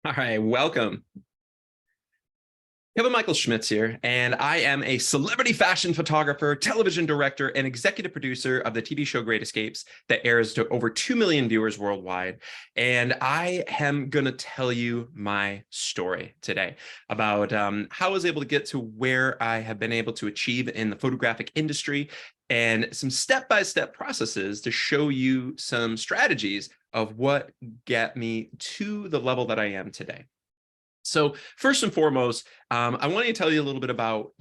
All right, welcome. Kevin Michael Schmitz here, and I am a celebrity fashion photographer, television director, and executive producer of the TV show Great Escapes that airs to over 2 million viewers worldwide. And I am going to tell you my story today about how I was able to get to where I have been able to achieve in the photographic industry and some step-by-step processes to show you some strategies of what got me to the level that I am today. So first and foremost, I want to tell you a little bit about,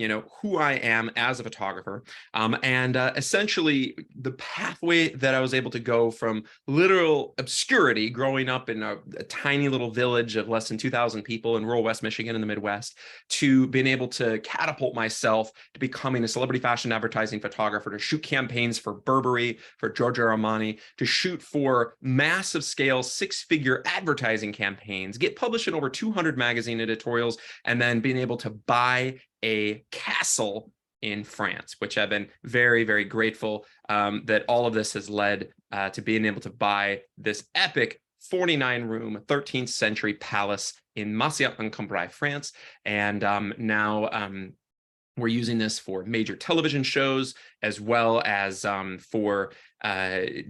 who I am as a photographer, and essentially the pathway that I was able to go from literal obscurity, growing up in a tiny little village of less than 2,000 people in rural West Michigan in the Midwest, to being able to catapult myself to becoming a celebrity fashion advertising photographer, to shoot campaigns for Burberry, for Georgio Armani, to shoot for massive scale six-figure advertising campaigns, get published in over 200 magazine editorials, and then being able to buy a castle in France, which I've been very, very grateful that all of this has led to being able to buy this epic 49-room 13th century palace in Massiat-en-Cambrai, France. And now we're using this for major television shows, as well as for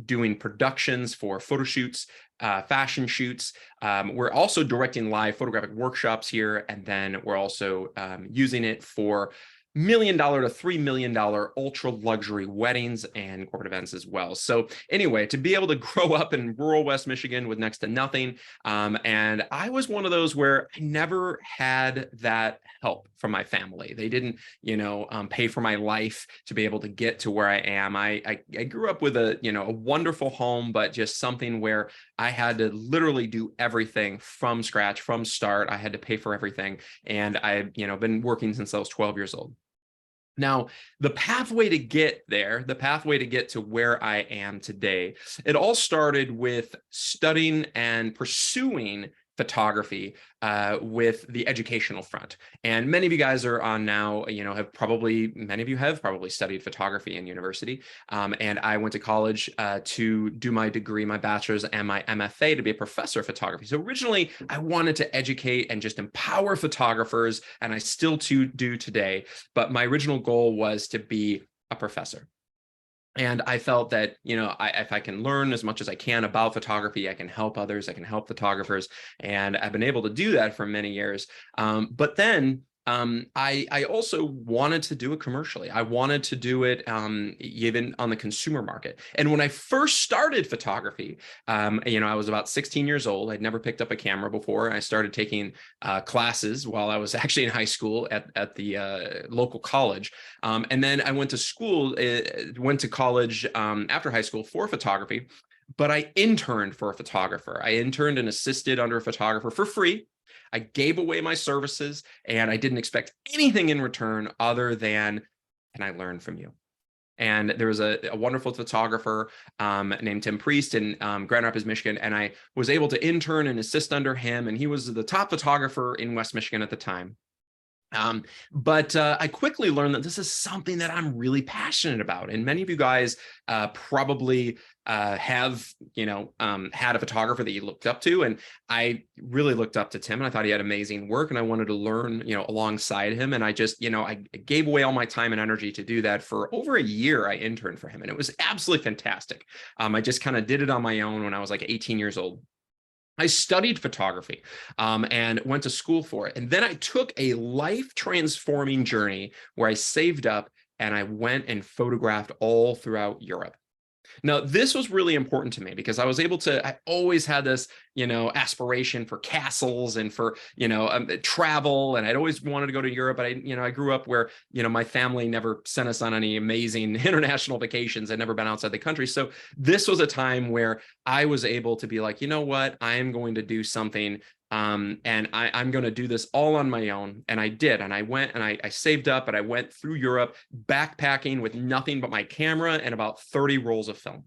doing productions for photo shoots, fashion shoots. We're also directing live photographic workshops here, and then we're also using it for $1 million to $3 million ultra luxury weddings and corporate events as well. So anyway, to be able to grow up in rural West Michigan with next to nothing, and I was one of those where I never had that help from my family. They didn't, pay for my life to be able to get to where I am. I grew up with a wonderful home, but just something where I had to literally do everything from scratch, from start. I had to pay for everything, and I've been working since I was 12 years old. Now, the pathway to get there, the pathway to get to where I am today, it all started with studying and pursuing photography with the educational front. And many of you guys are on now, many of you have probably studied photography in university. And I went to college to do my degree, my bachelor's and my MFA, to be a professor of photography. So originally I wanted to educate and just empower photographers, and I still do today. But my original goal was to be a professor. And I felt that, if I can learn as much as I can about photography, I can help others, I can help photographers. And I've been able to do that for many years. But then I also wanted to do it commercially. I wanted to do it even on the consumer market. And when I first started photography, I was about 16 years old. I'd never picked up a camera before. I started taking classes while I was actually in high school at the local college. And then I went to college after high school for photography. But I interned for a photographer. I interned and assisted under a photographer for free. I gave away my services, and I didn't expect anything in return other than, can I learn from you? And there was a wonderful photographer named Tim Priest in Grand Rapids, Michigan, and I was able to intern and assist under him, and he was the top photographer in West Michigan at the time. But I quickly learned that this is something that I'm really passionate about. And many of you guys probably have, had a photographer that you looked up to. And I really looked up to Tim, and I thought he had amazing work, and I wanted to learn, alongside him. And I just, I gave away all my time and energy to do that. For over a year, I interned for him, and it was absolutely fantastic. I just kind of did it on my own when I was like 18 years old. I studied photography and went to school for it. And then I took a life-transforming journey where I saved up and I went and photographed all throughout Europe. Now, this was really important to me because I always had this, aspiration for castles and for, travel. And I'd always wanted to go to Europe. But I grew up where, my family never sent us on any amazing international vacations. I'd never been outside the country. So this was a time where I was able to be like, you know what, I am going to do something. And I'm going to do this all on my own. And I did. And I went and I saved up, and I went through Europe backpacking with nothing but my camera and about 30 rolls of film.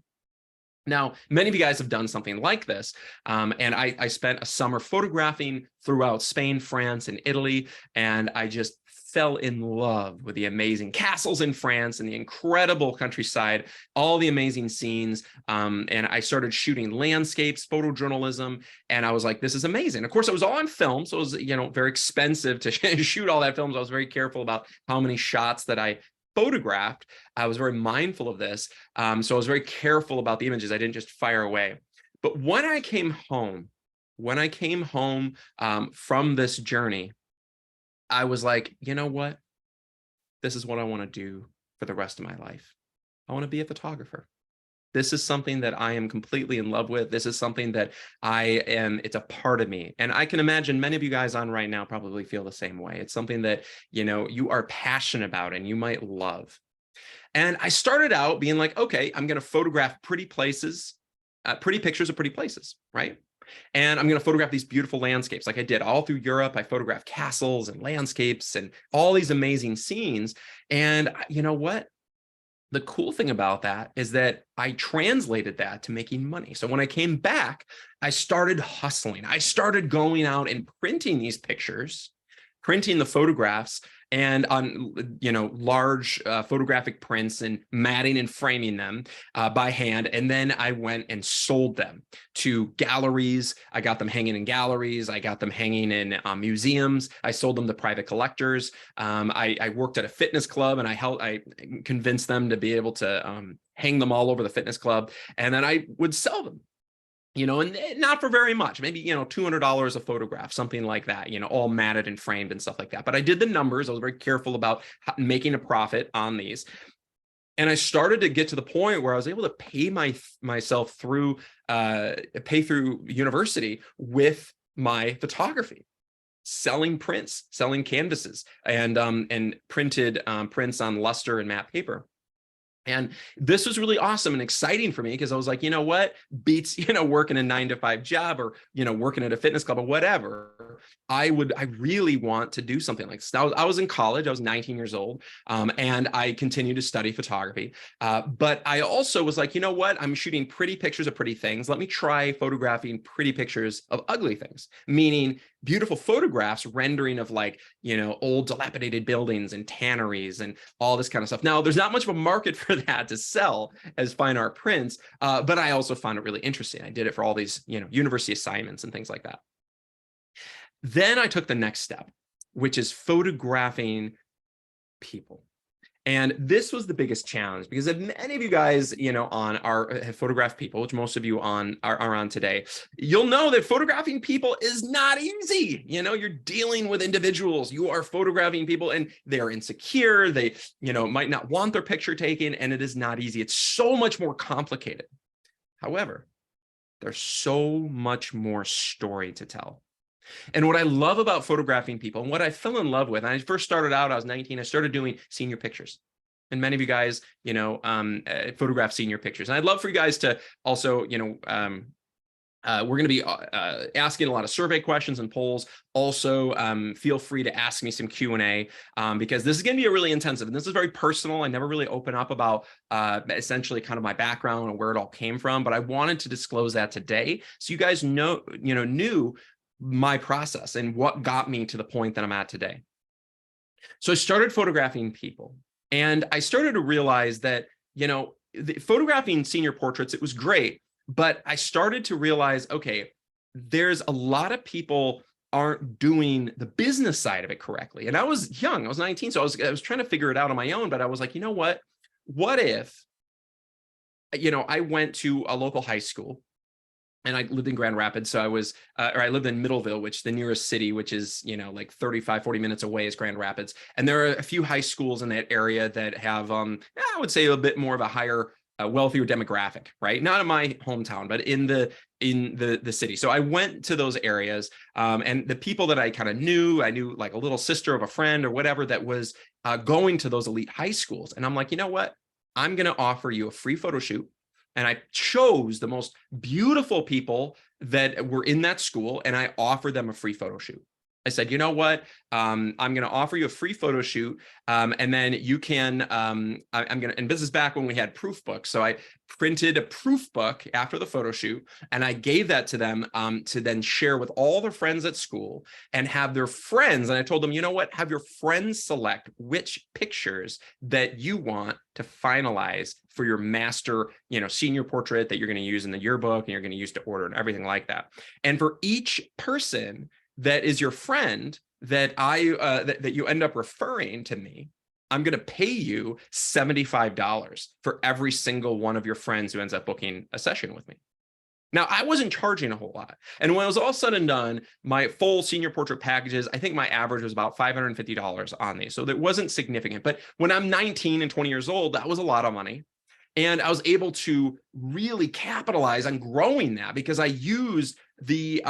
Now, many of you guys have done something like this. And I spent a summer photographing throughout Spain, France, and Italy. And I just fell in love with the amazing castles in France and the incredible countryside, all the amazing scenes. And I started shooting landscapes, photojournalism, and I was like, this is amazing. Of course, it was all on film, so it was, you know, very expensive to shoot all that film. So I was very careful about how many shots that I photographed. I was very mindful of this. So I was very careful about the images. I didn't just fire away. But when I came home from this journey, I was like, you know what? This is what I want to do for the rest of my life. I want to be a photographer. This is something that I am completely in love with. This is something that it's a part of me. And I can imagine many of you guys on right now probably feel the same way. It's something that, you know, you are passionate about and you might love. And I started out being like, okay, I'm going to photograph pretty places, pretty pictures of pretty places, right? And I'm going to photograph these beautiful landscapes like I did all through Europe. I photographed castles and landscapes and all these amazing scenes. And you know what? The cool thing about that is that I translated that to making money. So when I came back, I started hustling. I started going out and printing these pictures, printing the photographs, and on, you know, large photographic prints and matting and framing them by hand. And then I went and sold them to galleries. I got them hanging in galleries. I got them hanging in museums. I sold them to private collectors. I worked at a fitness club, and I convinced them to be able to hang them all over the fitness club. And then I would sell them, you know, and not for very much, maybe, you know, $200 a photograph, something like that, you know, all matted and framed and stuff like that. But I did the numbers. I was very careful about making a profit on these. And I started to get to the point where I was able to pay myself through, pay through university with my photography, selling prints, selling canvases, and printed prints on luster and matte paper. And this was really awesome and exciting for me because I was like, you know what, beats, you know, working a 9-to-5 job or, you know, working at a fitness club or whatever. I really want to do something like this. I was in college. I was 19 years old, and I continued to study photography. But I also was like, you know what, I'm shooting pretty pictures of pretty things. Let me try photographing pretty pictures of ugly things, meaning beautiful photographs, rendering of, like, you know, old dilapidated buildings and tanneries and all this kind of stuff. Now, there's not much of a market for that to sell as fine art prints, but I also found it really interesting. I did it for all these, you know, university assignments and things like that. Then I took the next step, which is photographing people. And this was the biggest challenge because if many of you guys, you know, have photographed people, which most of you are on today, you'll know that photographing people is not easy. You know, you're dealing with individuals, you are photographing people and they're insecure. They, you know, might not want their picture taken, and it is not easy. It's so much more complicated. However, there's so much more story to tell. And what I love about photographing people, and what I fell in love with, and I first started out, I was 19, I started doing senior pictures. And many of you guys, you know, photograph senior pictures. And I'd love for you guys to also, you know, we're going to be asking a lot of survey questions and polls. Also, feel free to ask me some Q&A because this is going to be a really intensive, and this is very personal. I never really open up about essentially kind of my background and where it all came from, but I wanted to disclose that today so you guys know, you know, knew my process and what got me to the point that I'm at today. So I started photographing people, and I started to realize that, you know, photographing senior portraits, it was great, but I started to realize, okay, there's a lot of people aren't doing the business side of it correctly. And I was young, I was 19, so I was trying to figure it out on my own, but I was like, you know what if, you know, I went to a local high school, and I lived in Grand Rapids. So I lived in Middleville, which the nearest city, which is, you know, like 35, 40 minutes away, is Grand Rapids. And there are a few high schools in that area that have, I would say, a bit more of a higher, wealthier demographic, right? Not in my hometown, but in the city. So I went to those areas, and the people that I kind of knew, I knew like a little sister of a friend or whatever that was going to those elite high schools. And I'm like, you know what? I'm going to offer you a free photo shoot. And I chose the most beautiful people that were in that school, and I offered them a free photo shoot. I said, you know what? I'm going to offer you a free photo shoot. And then you can, I'm going to, and this is back when we had proof books. So I printed a proof book after the photo shoot, and I gave that to them to then share with all their friends at school and have their friends. And I told them, you know what? Have your friends select which pictures that you want to finalize for your master, senior portrait that you're going to use in the yearbook and you're going to use to order and everything like that. And for each person that is your friend that that you end up referring to me, I'm going to pay you $75 for every single one of your friends who ends up booking a session with me. Now, I wasn't charging a whole lot. And when it was all said and done, my full senior portrait packages, I think my average was about $550 on these. So that wasn't significant. But when I'm 19 and 20 years old, that was a lot of money. And I was able to really capitalize on growing that because I used these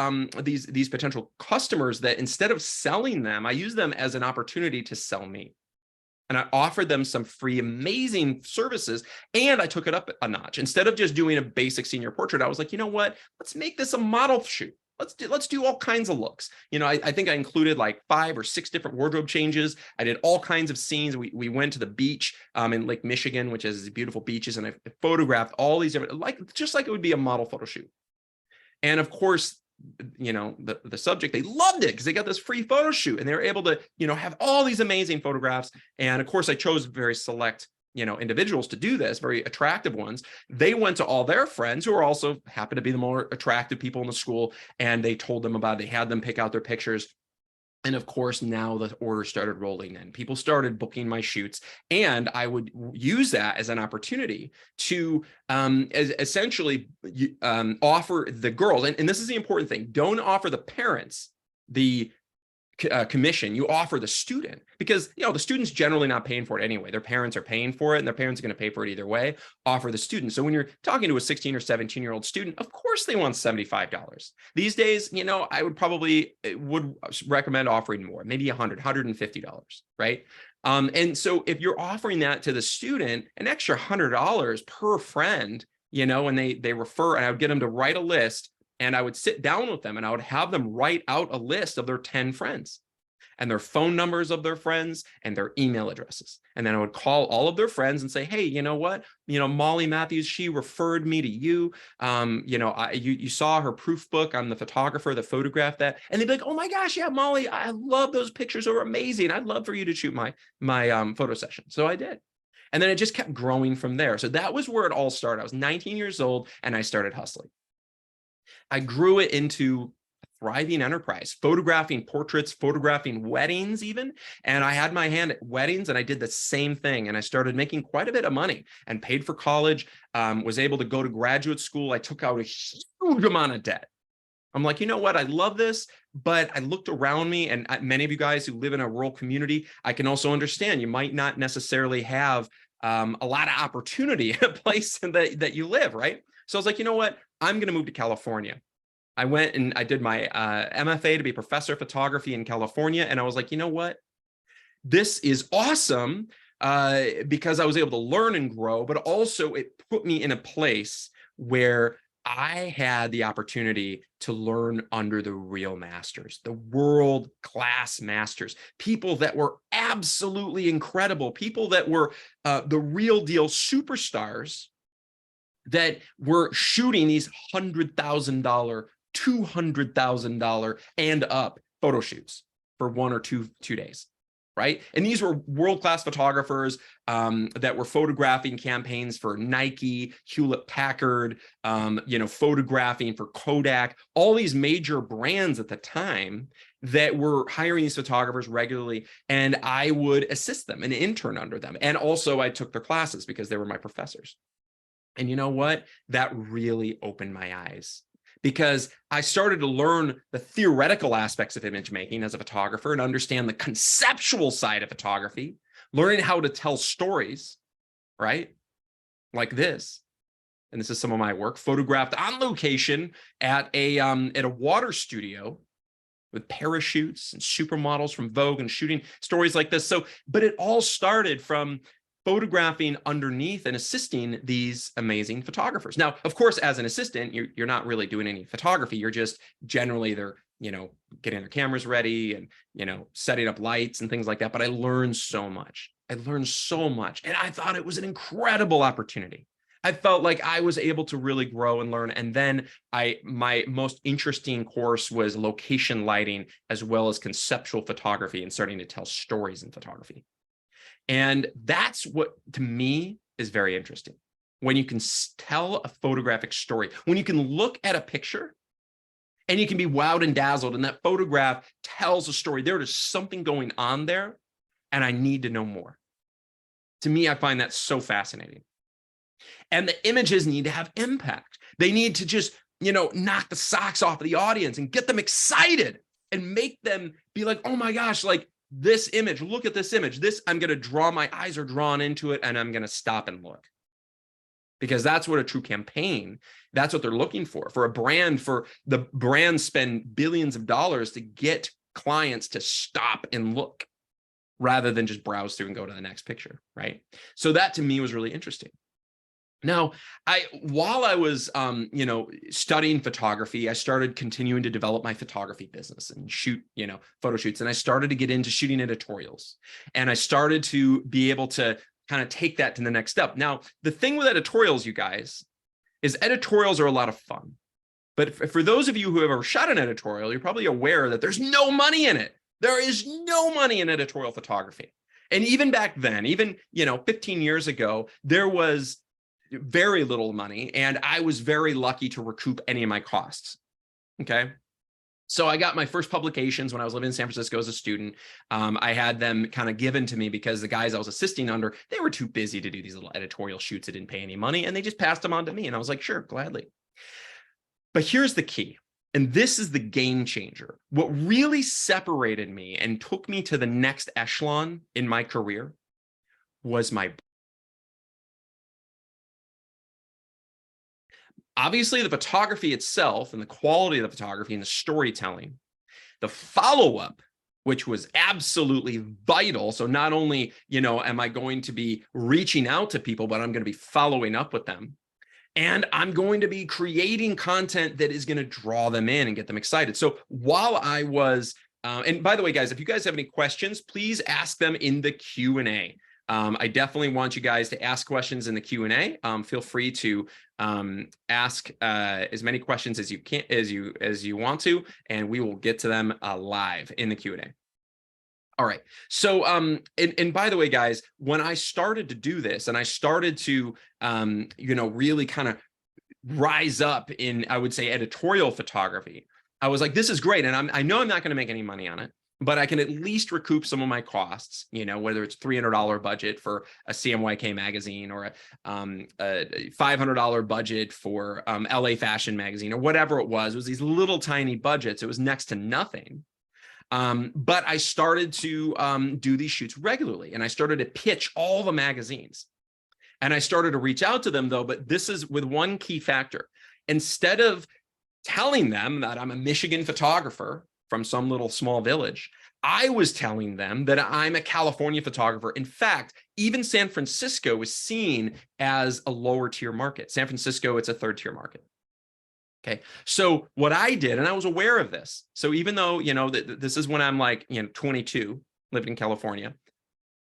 potential customers that instead of selling them, I used them as an opportunity to sell me. And I offered them some free, amazing services. And I took it up a notch. Instead of just doing a basic senior portrait, I was like, you know what? Let's make this a model shoot. Let's do all kinds of looks. I think I included like 5 or 6 different wardrobe changes. I did all kinds of scenes. We went to the beach in Lake Michigan, which has beautiful beaches, and I photographed all these different, just like it would be a model photo shoot. And of course, the subject, they loved it because they got this free photo shoot and they were able to, have all these amazing photographs. And of course, I chose very select individuals to do this, very attractive ones. They went to all their friends who are also happen to be the more attractive people in the school, and they told them about it. They had them pick out their pictures. And of course, now the orders started rolling in. People started booking my shoots, and I would use that as an opportunity to essentially offer the girls. And this is the important thing. Don't offer the parents the commission. You offer the student, because the student's generally not paying for it anyway. Their parents are paying for it, and their parents are going to pay for it either way. Offer the student. So when you're talking to a 16 or 17-year-old student, of course they want $75. These days, I would recommend offering more, maybe $100, $150, right? And so if you're offering that to the student, an extra $100 per friend, and they refer, and I would get them to write a list. And I would sit down with them and I would have them write out a list of their 10 friends and their phone numbers of their friends and their email addresses. And then I would call all of their friends and say, hey, you know what? Molly Matthews, she referred me to you. You saw her proof book. I'm the photographer that photographed that. And they'd be like, oh my gosh, yeah, Molly, I love those pictures. They were amazing. I'd love for you to shoot my photo session. So I did. And then it just kept growing from there. So that was where it all started. I was 19 years old and I started hustling. I grew it into a thriving enterprise, photographing portraits, photographing weddings even. And I had my hand at weddings and I did the same thing. And I started making quite a bit of money and paid for college, was able to go to graduate school. I took out a huge amount of debt. I'm like, you know what? I love this, but I looked around me, and many of you guys who live in a rural community, I can also understand you might not necessarily have a lot of opportunity in a place that you live, right? So I was like, you know what? I'm going to move to California. I went and I did my MFA to be a professor of photography in California. And I was like, you know what? This is awesome because I was able to learn and grow, but also it put me in a place where I had the opportunity to learn under the real masters, the world-class masters, people that were absolutely incredible, people that were the real deal superstars that were shooting these $100,000, $200,000 and up photo shoots for 1 or 2 days, right? And these were world-class photographers that were photographing campaigns for Nike, Hewlett-Packard, photographing for Kodak, all these major brands at the time that were hiring these photographers regularly, and I would assist them and intern under them. And also I took their classes because they were my professors. And you know what? That really opened my eyes, because I started to learn the theoretical aspects of image making as a photographer and understand the conceptual side of photography, learning how to tell stories, right? Like this. And this is some of my work, photographed on location at a water studio with parachutes and supermodels from Vogue and shooting stories like this. So, but it all started from photographing underneath and assisting these amazing photographers. Now, of course, as an assistant, you're not really doing any photography. You're just generally getting their cameras ready and, setting up lights and things like that. But I learned so much. And I thought it was an incredible opportunity. I felt like I was able to really grow and learn. And then my most interesting course was location lighting, as well as conceptual photography and starting to tell stories in photography. And that's what, to me, is very interesting. When you can tell a photographic story, when you can look at a picture and you can be wowed and dazzled, and that photograph tells a story. There is something going on there, and I need to know more. To me, I find that so fascinating. And the images need to have impact. They need to just, knock the socks off of the audience and get them excited and make them be like, oh my gosh, like this image, look at this image. I'm going to draw, my eyes are drawn into it, and I'm going to stop and look. Because that's what a true campaign, that's what they're looking for a brand, for the brand spend billions of dollars to get clients to stop and look rather than just browse through and go to the next picture, right? So that to me was really interesting. Now, while I was, studying photography, I started continuing to develop my photography business and shoot, photo shoots. And I started to get into shooting editorials. And I started to be able to kind of take that to the next step. Now, the thing with editorials, you guys, is editorials are a lot of fun. But for those of you who have ever shot an editorial, you're probably aware that there's no money in it. There is no money in editorial photography. And even back then, 15 years ago, there was very little money, and I was very lucky to recoup any of my costs. Okay. So I got my first publications when I was living in San Francisco as a student. I had them kind of given to me because the guys I was assisting under, they were too busy to do these little editorial shoots that didn't pay any money, and they just passed them on to me. And I was like, sure, gladly. But here's the key. And this is the game changer. What really separated me and took me to the next echelon in my career was obviously the photography itself and the quality of the photography and the storytelling, the follow-up, which was absolutely vital. So not only, am I going to be reaching out to people, but I'm going to be following up with them. And I'm going to be creating content that is going to draw them in and get them excited. So while I was, and by the way, guys, if you guys have any questions, please ask them in the Q&A. I definitely want you guys to ask questions in the Q&A. Feel free to ask as many questions as you can, as you want to, and we will get to them live in the Q&A. All right. So, and by the way, guys, when I started to do this and I started to, really kind of rise up in, I would say, editorial photography, I was like, this is great. And I know I'm not going to make any money on it, but I can at least recoup some of my costs, whether it's $300 budget for a CMYK magazine or a $500 budget for LA Fashion magazine or whatever it was these little tiny budgets. It was next to nothing. But I started to do these shoots regularly, and I started to pitch all the magazines, and I started to reach out to them though. But this is with one key factor. Instead of telling them that I'm a Michigan photographer from some little small village, I was telling them that I'm a California photographer. In fact, even San Francisco was seen as a lower tier market. San Francisco, it's a third tier market. Okay. So what I did, and I was aware of this. So even though, this is when I'm like, 22, living in California,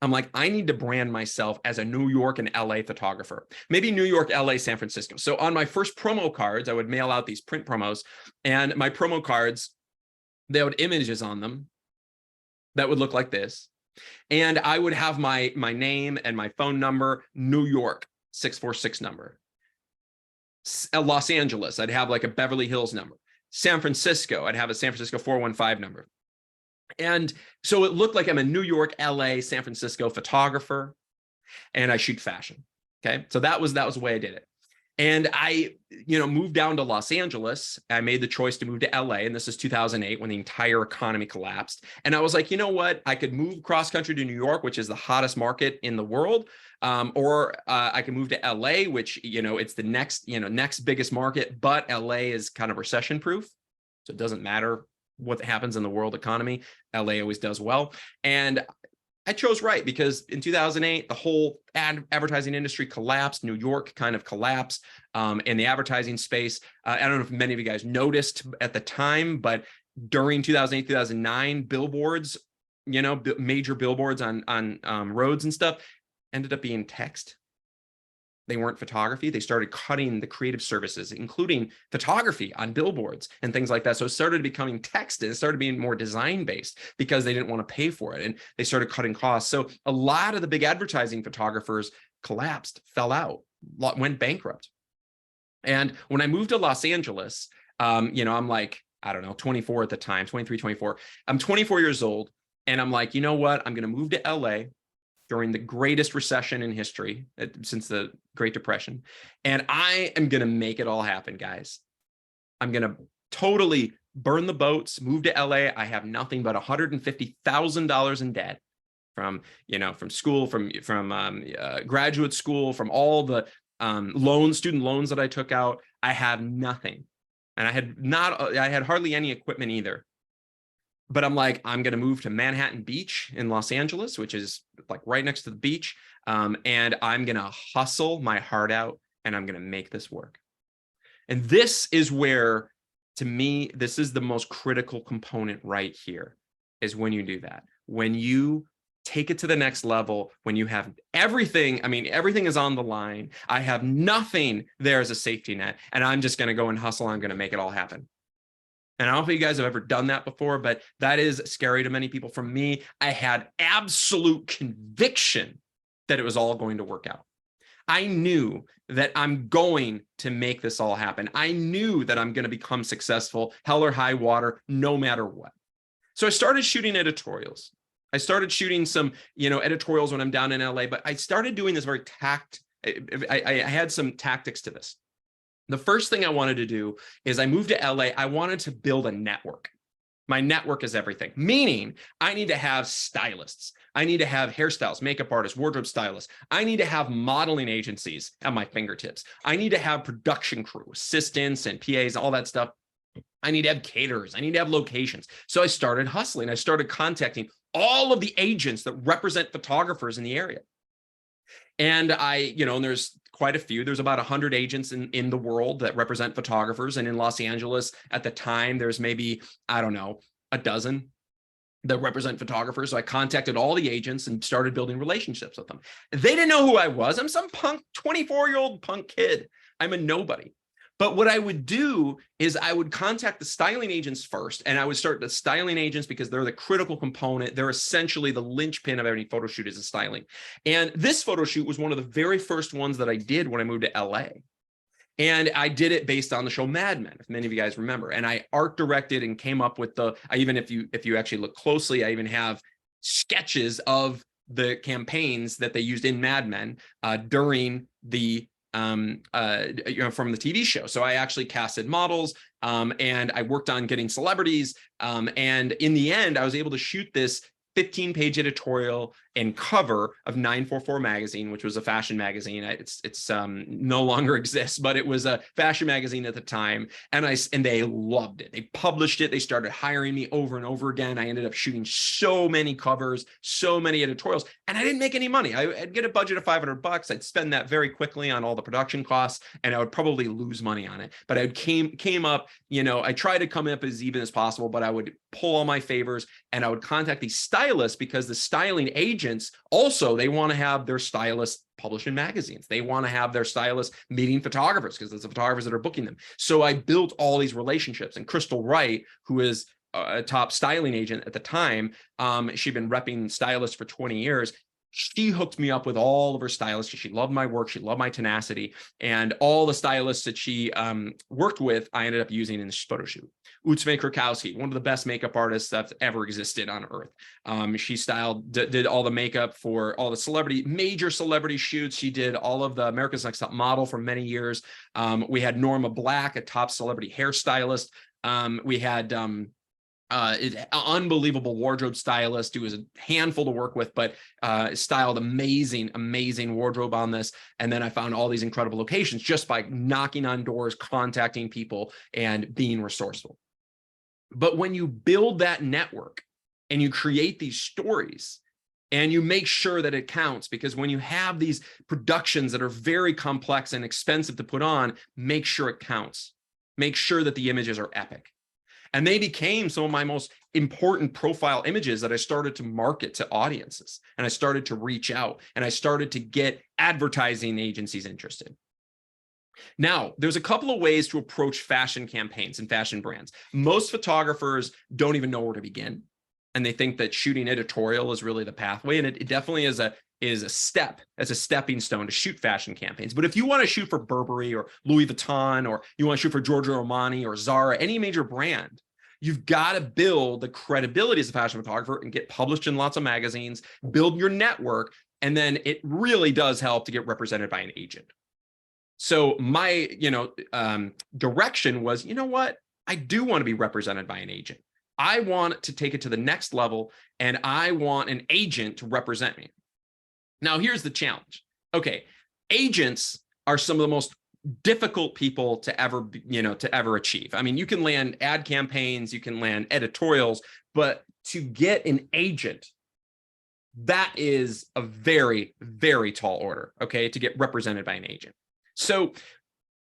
I'm like, I need to brand myself as a New York and LA photographer, maybe New York, LA, San Francisco. So on my first promo cards, I would mail out these print promos, and my promo cards, they would images on them that would look like this. And I would have my name and my phone number, New York 646 number. Los Angeles, I'd have like a Beverly Hills number. San Francisco, I'd have a San Francisco 415 number. And so it looked like I'm a New York, LA, San Francisco photographer, and I shoot fashion. Okay. So that was the way I did it. And I, moved down to Los Angeles. I made the choice to move to LA. And this is 2008 when the entire economy collapsed. And I was like, you know what? I could move cross country to New York, which is the hottest market in the world. Or I can move to LA, which, it's the next biggest market, but LA is kind of recession proof. So it doesn't matter what happens in the world economy. LA always does well. And I chose right, because in 2008, the whole advertising industry collapsed. New York kind of collapsed in the advertising space. I don't know if many of you guys noticed at the time, but during 2008, 2009, billboards, major billboards on roads and stuff ended up being text. They weren't photography. They started cutting the creative services, including photography on billboards and things like that. So it started becoming text, and it started being more design based because they didn't want to pay for it. And they started cutting costs. So a lot of the big advertising photographers collapsed, fell out, went bankrupt. And when I moved to Los Angeles, I'm like, I don't know, 24 at the time, 23, 24. I'm 24 years old. And I'm like, you know what? I'm going to move to LA during the greatest recession in history since the Great Depression. And I am going to make it all happen, guys. I'm going to totally burn the boats, move to LA. I have nothing but $150,000 in debt from school, from graduate school, from all the student loans that I took out. I have nothing. And I had hardly any equipment either. But I'm like, I'm going to move to Manhattan Beach in Los Angeles, which is like right next to the beach. And I'm going to hustle my heart out, and I'm going to make this work. And this is where, to me, this is the most critical component right here, is when you do that. When you take it to the next level, when you have everything, everything is on the line. I have nothing there as a safety net, and I'm just going to go and hustle. I'm going to make it all happen. And I don't know if you guys have ever done that before, but that is scary to many people. For me, I had absolute conviction that it was all going to work out. I knew that I'm going to make this all happen. I knew that I'm going to become successful, hell or high water, no matter what. So I started shooting editorials. I started shooting some, editorials when I'm down in LA, but I started doing this very I had some tactics to this. The first thing I wanted to do is I moved to LA. I wanted to build a network. My network is everything, meaning I need to have stylists. I need to have hairstylists, makeup artists, wardrobe stylists. I need to have modeling agencies at my fingertips. I need to have production crew, assistants and PAs, all that stuff. I need to have caterers. I need to have locations. So I started hustling. I started contacting all of the agents that represent photographers in the area. And and there's quite a few. There's about 100 agents in the world that represent photographers. And in Los Angeles at the time, there's maybe, I don't know, a dozen that represent photographers. So I contacted all the agents and started building relationships with them. They didn't know who I was. I'm some punk 24-year-old punk kid. I'm a nobody. But what I would do is I would contact the styling agents first, and I would start the styling agents because they're the critical component. They're essentially the linchpin of any photo shoot, is a styling. And this photo shoot was one of the very first ones that I did when I moved to LA. And I did it based on the show Mad Men, if many of you guys remember. And I art directed and came up with if you actually look closely, I even have sketches of the campaigns that they used in Mad Men during the from the TV show. So I actually casted models and I worked on getting celebrities. And in the end, I was able to shoot this 15-page editorial and cover of 944 magazine, which was a fashion magazine. It's no longer exists, but it was a fashion magazine at the time. And they loved it. They published it. They started hiring me over and over again. I ended up shooting so many covers, so many editorials, and I didn't make any money. I'd get a budget of $500. I'd spend that very quickly on all the production costs, and I would probably lose money on it. But I came up, I tried to come up as even as possible, but I would pull all my favors, and I would contact these stylists because the styling agents also, they want to have their stylists published in magazines. They want to have their stylists meeting photographers because it's the photographers that are booking them. So I built all these relationships. And Crystal Wright, who is a top styling agent at the time, she'd been repping stylists for 20 years. She hooked me up with all of her stylists. She loved my work. She loved my tenacity. And all the stylists that she worked with, I ended up using in this photo shoot. Utsme Krakowski, one of the best makeup artists that's ever existed on earth. She did all the makeup for all the major celebrity shoots. She did all of the America's Next Top Model for many years. We had Norma Black, a top celebrity hairstylist. We had unbelievable wardrobe stylist who was a handful to work with, but styled amazing wardrobe on this. And then I found all these incredible locations just by knocking on doors, contacting people, and being resourceful. But when you build that network and you create these stories and you make sure that it counts, because when you have these productions that are very complex and expensive to put on, make sure it counts. Make sure that the images are epic. And they became some of my most important profile images that I started to market to audiences. And I started to reach out and I started to get advertising agencies interested. Now, there's a couple of ways to approach fashion campaigns and fashion brands. Most photographers don't even know where to begin. And they think that shooting editorial is really the pathway. And it definitely is a step, as a stepping stone to shoot fashion campaigns. But if you want to shoot for Burberry or Louis Vuitton, or you want to shoot for Giorgio Armani or Zara, any major brand, you've got to build the credibility as a fashion photographer and get published in lots of magazines, build your network. And then it really does help to get represented by an agent. So my, direction was, you know what? I do want to be represented by an agent. I want to take it to the next level, and I want an agent to represent me. Now, here's the challenge. Okay, agents are some of the most difficult people to ever achieve. I mean, you can land ad campaigns, you can land editorials, but to get an agent, that is a very, very tall order, okay, to get represented by an agent. So,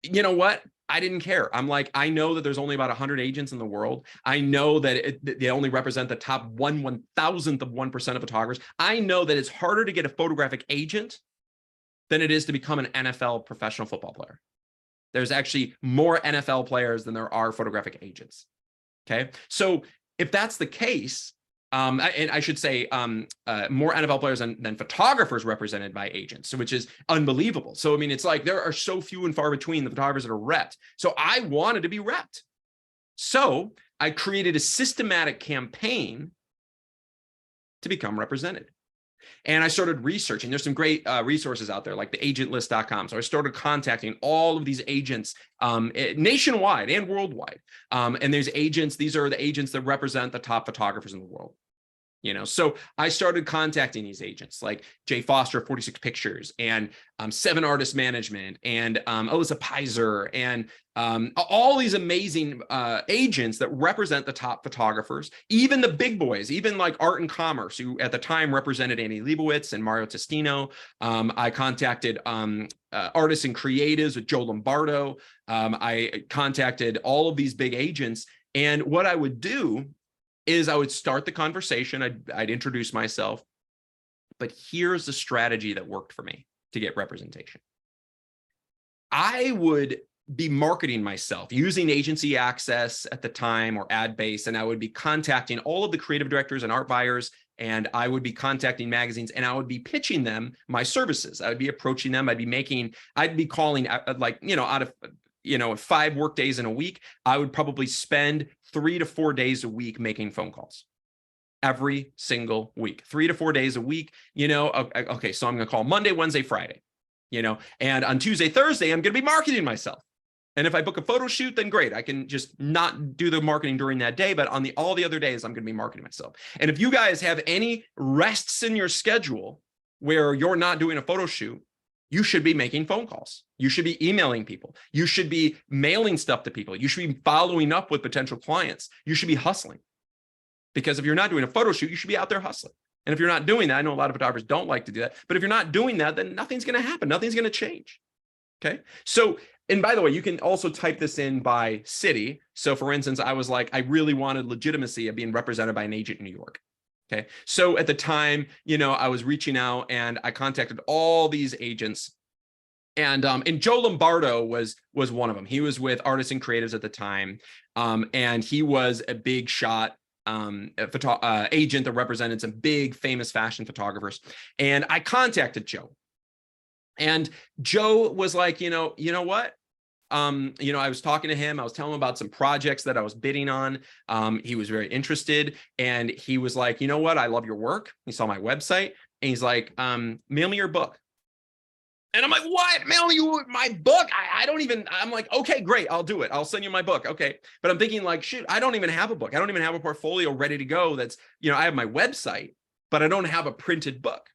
you know what? I didn't care. I'm like, I know that there's only about 100 agents in the world. I know that they only represent the top 1/1000th of 1% of photographers. I know that it's harder to get a photographic agent than it is to become an NFL professional football player. There's actually more NFL players than there are photographic agents. Okay. So if that's the case, and I should say more NFL players than photographers represented by agents, so which is unbelievable. So, I mean, it's like there are so few and far between the photographers that are repped. So I wanted to be repped. So I created a systematic campaign to become represented. And I started researching. There's some great resources out there like the agentlist.com. So I started contacting all of these agents nationwide and worldwide. And there's agents, these are the agents that represent the top photographers in the world. So I started contacting these agents like Jay Foster of 46 Pictures and 7 Artist Management and Alyssa Pizer and all these amazing agents that represent the top photographers, even the big boys, even like Art and Commerce, who at the time represented Annie Leibovitz and Mario Testino. I contacted artists and creatives with Joe Lombardo. I contacted all of these big agents. And what I would do is I would start the conversation. I'd introduce myself, but here's the strategy that worked for me to get representation. I would be marketing myself using agency access at the time or ad base, and I would be contacting all of the creative directors and art buyers, and I would be contacting magazines, and I would be pitching them my services. I would be approaching them. I'd be calling out of 5 work days in a week, I would probably spend 3 to 4 days a week making phone calls every single week, 3 to 4 days a week. Okay, so I'm going to call Monday, Wednesday, Friday, and on Tuesday, Thursday, I'm going to be marketing myself. And if I book a photo shoot, then great. I can just not do the marketing during that day, but on all the other days, I'm going to be marketing myself. And if you guys have any rests in your schedule where you're not doing a photo shoot, you should be making phone calls. You should be emailing people. You should be mailing stuff to people. You should be following up with potential clients. You should be hustling. Because if you're not doing a photo shoot, you should be out there hustling. And if you're not doing that, I know a lot of photographers don't like to do that, but if you're not doing that, then nothing's going to happen. Nothing's going to change. Okay. So, and by the way, you can also type this in by city. So for instance, I was like, I really wanted legitimacy of being represented by an agent in New York. Okay. So at the time, I was reaching out and I contacted all these agents, and Joe Lombardo was one of them. He was with Artists and Creatives at the time. And he was a big shot agent that represented some big famous fashion photographers. And I contacted Joe, and Joe was like, you know what? I was talking to him. I was telling him about some projects that I was bidding on. He was very interested, and he was like, you know what? I love your work. He saw my website, and he's like, mail me your book. And I'm like, what? Mail you my book? I'm like, okay, great. I'll do it. I'll send you my book. Okay. But I'm thinking like, shoot, I don't even have a book. I don't even have a portfolio ready to go. That's, I have my website, but I don't have a printed book.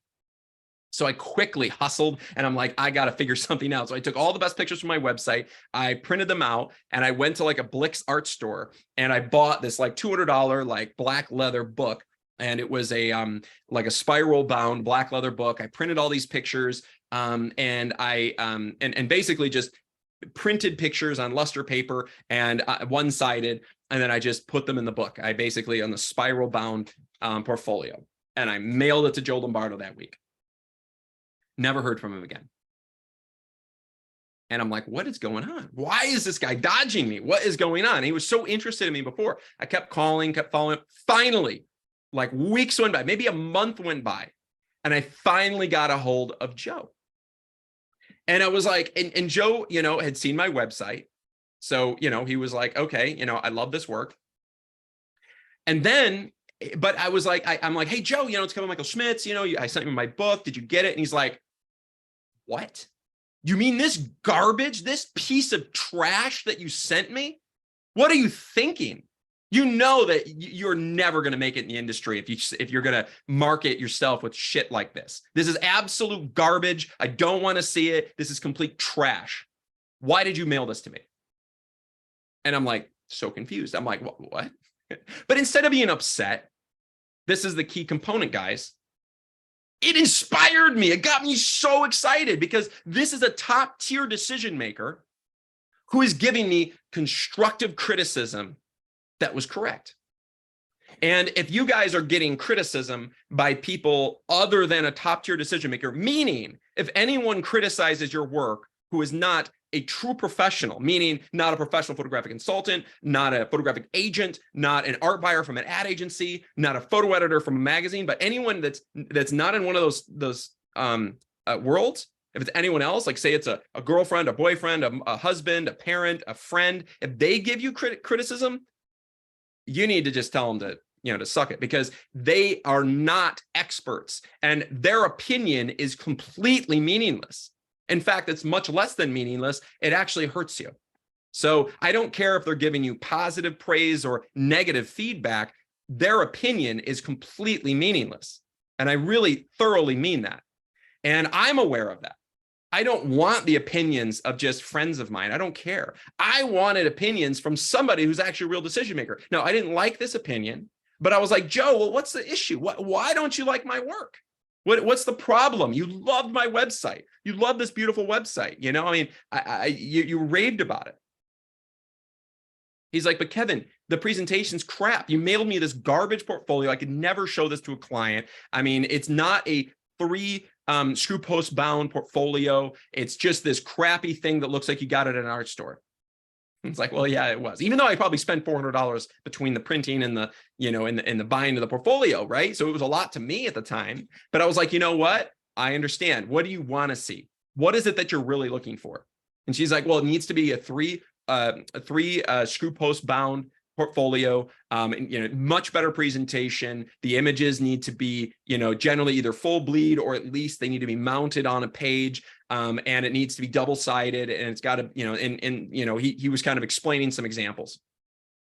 So I quickly hustled, and I'm like, I got to figure something out. So I took all the best pictures from my website. I printed them out, and I went to like a Blix art store, and I bought this like $200 like black leather book. And it was a like a spiral bound black leather book. I printed all these pictures, and I basically just printed pictures on luster paper and one-sided, and then I just put them in the book. I basically on the spiral bound portfolio, and I mailed it to Joe Lombardo that week. Never heard from him again. And I'm like, what is going on? Why is this guy dodging me? What is going on? He was so interested in me before. I kept calling, kept following. Finally, like weeks went by, maybe a month went by, and I finally got a hold of Joe. And I was like, and Joe, you know, had seen my website. So, you know, he was like, okay, you know, I love this work. And then, but I was like, I'm like, hey, Joe, you know, it's coming Michael Schmitz, you know, I sent you my book. Did you get it? And he's like, what? You mean this garbage, this piece of trash that you sent me? What are you thinking? You know that you're never going to make it in the industry if you're going to market yourself with shit like this. This is absolute garbage. I don't want to see it. This is complete trash. Why did you mail this to me? And I'm like, so confused. I'm like, what? But instead of being upset, this is the key component, guys. It inspired me. It got me so excited because this is a top tier decision maker who is giving me constructive criticism that was correct. And if you guys are getting criticism by people other than a top tier decision maker, meaning if anyone criticizes your work who is not a true professional, meaning not a professional photographic consultant, not a photographic agent, not an art buyer from an ad agency, not a photo editor from a magazine, but anyone that's not in one of those worlds, if it's anyone else, like say it's a girlfriend, a boyfriend, a husband, a parent, a friend, if they give you criticism, you need to just tell them to, you know, to suck it, because they are not experts and their opinion is completely meaningless. In fact, it's much less than meaningless. It actually hurts you. So I don't care if they're giving you positive praise or negative feedback. Their opinion is completely meaningless. And I really thoroughly mean that. And I'm aware of that. I don't want the opinions of just friends of mine. I don't care. I wanted opinions from somebody who's actually a real decision maker. Now, I didn't like this opinion, but I was like, Joe, well, what's the issue? Why don't you like my work? What's the problem? You loved my website. You love this beautiful website. You know, I mean, you raved about it. He's like, but Kevin, the presentation's crap. You mailed me this garbage portfolio. I could never show this to a client. I mean, it's not a 3 screw post bound portfolio. It's just this crappy thing that looks like you got it at an art store. It's like, well, yeah, it was. Even though I probably spent $400 between the printing and the, you know, and the buying of the portfolio, right? So it was a lot to me at the time. But I was like, you know what? I understand. What do you want to see? What is it that you're really looking for? And she's like, well, it needs to be a three screw post bound portfolio, and, you know, much better presentation. The images need to be, you know, generally either full bleed or at least they need to be mounted on a page. And it needs to be double-sided, and it's got to, you know, and you know, he was kind of explaining some examples.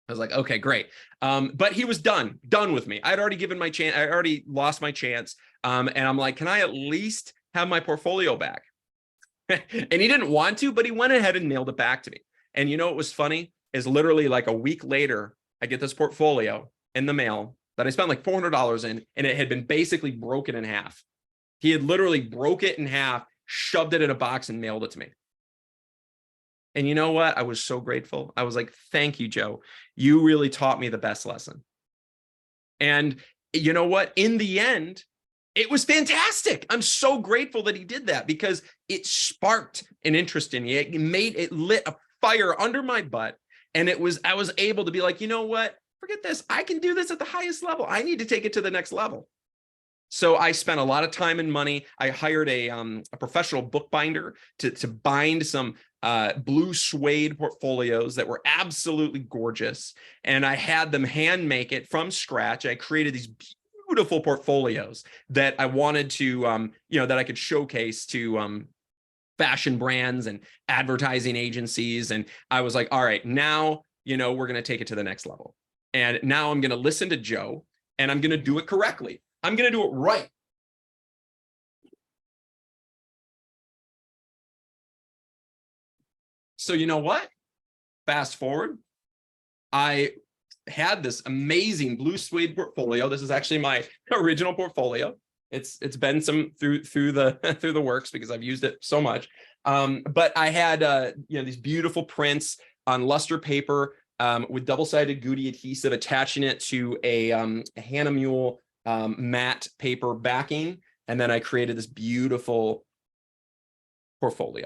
I was like, okay, great. But he was done with me. I'd already given my chance. I already lost my chance. And I'm like, can I at least have my portfolio back? And he didn't want to, but he went ahead and nailed it back to me. And you know, what was funny is literally like a week later, I get this portfolio in the mail that I spent like $400 in, and it had been basically broken in half. He had literally broke it in half, shoved it in a box and mailed it to me. And you know what? I was so grateful. I was like, thank you, Joe. You really taught me the best lesson. And you know what? In the end, it was fantastic. I'm so grateful that he did that because it sparked an interest in me. It lit a fire under my butt. And I was able to be like, you know what? Forget this. I can do this at the highest level. I need to take it to the next level. So I spent a lot of time and money. I hired a professional bookbinder to bind some blue suede portfolios that were absolutely gorgeous. And I had them hand make it from scratch. I created these beautiful portfolios that I wanted to, you know, that I could showcase to fashion brands and advertising agencies. And I was like, all right, now, you know, we're going to take it to the next level. And now I'm going to listen to Joe and I'm going to do it correctly. I'm going to do it right. So you know what? Fast forward, I had this amazing blue suede portfolio. This is actually my original portfolio. It's been some through the through the works because I've used it so much. But I had these beautiful prints on luster paper with double-sided Goody adhesive, attaching it to a Hahnemühle matte paper backing, and then I created this beautiful portfolio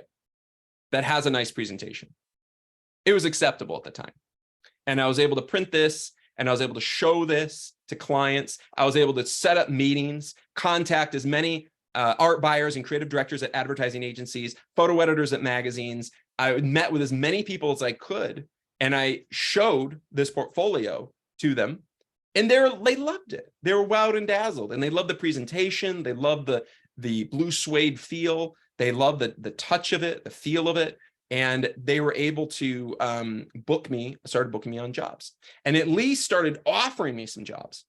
that has a nice presentation. It was acceptable at the time, and I was able to print this, and I was able to show this to clients. I was able to set up meetings, contact as many art buyers and creative directors at advertising agencies, photo editors at magazines. I met with as many people as I could, and I showed this portfolio to them, and they loved it. They were wowed and dazzled, and they loved the presentation. They loved the blue suede feel. They loved the touch of it, the feel of it. And they were able to started booking me on jobs, and at least started offering me some jobs.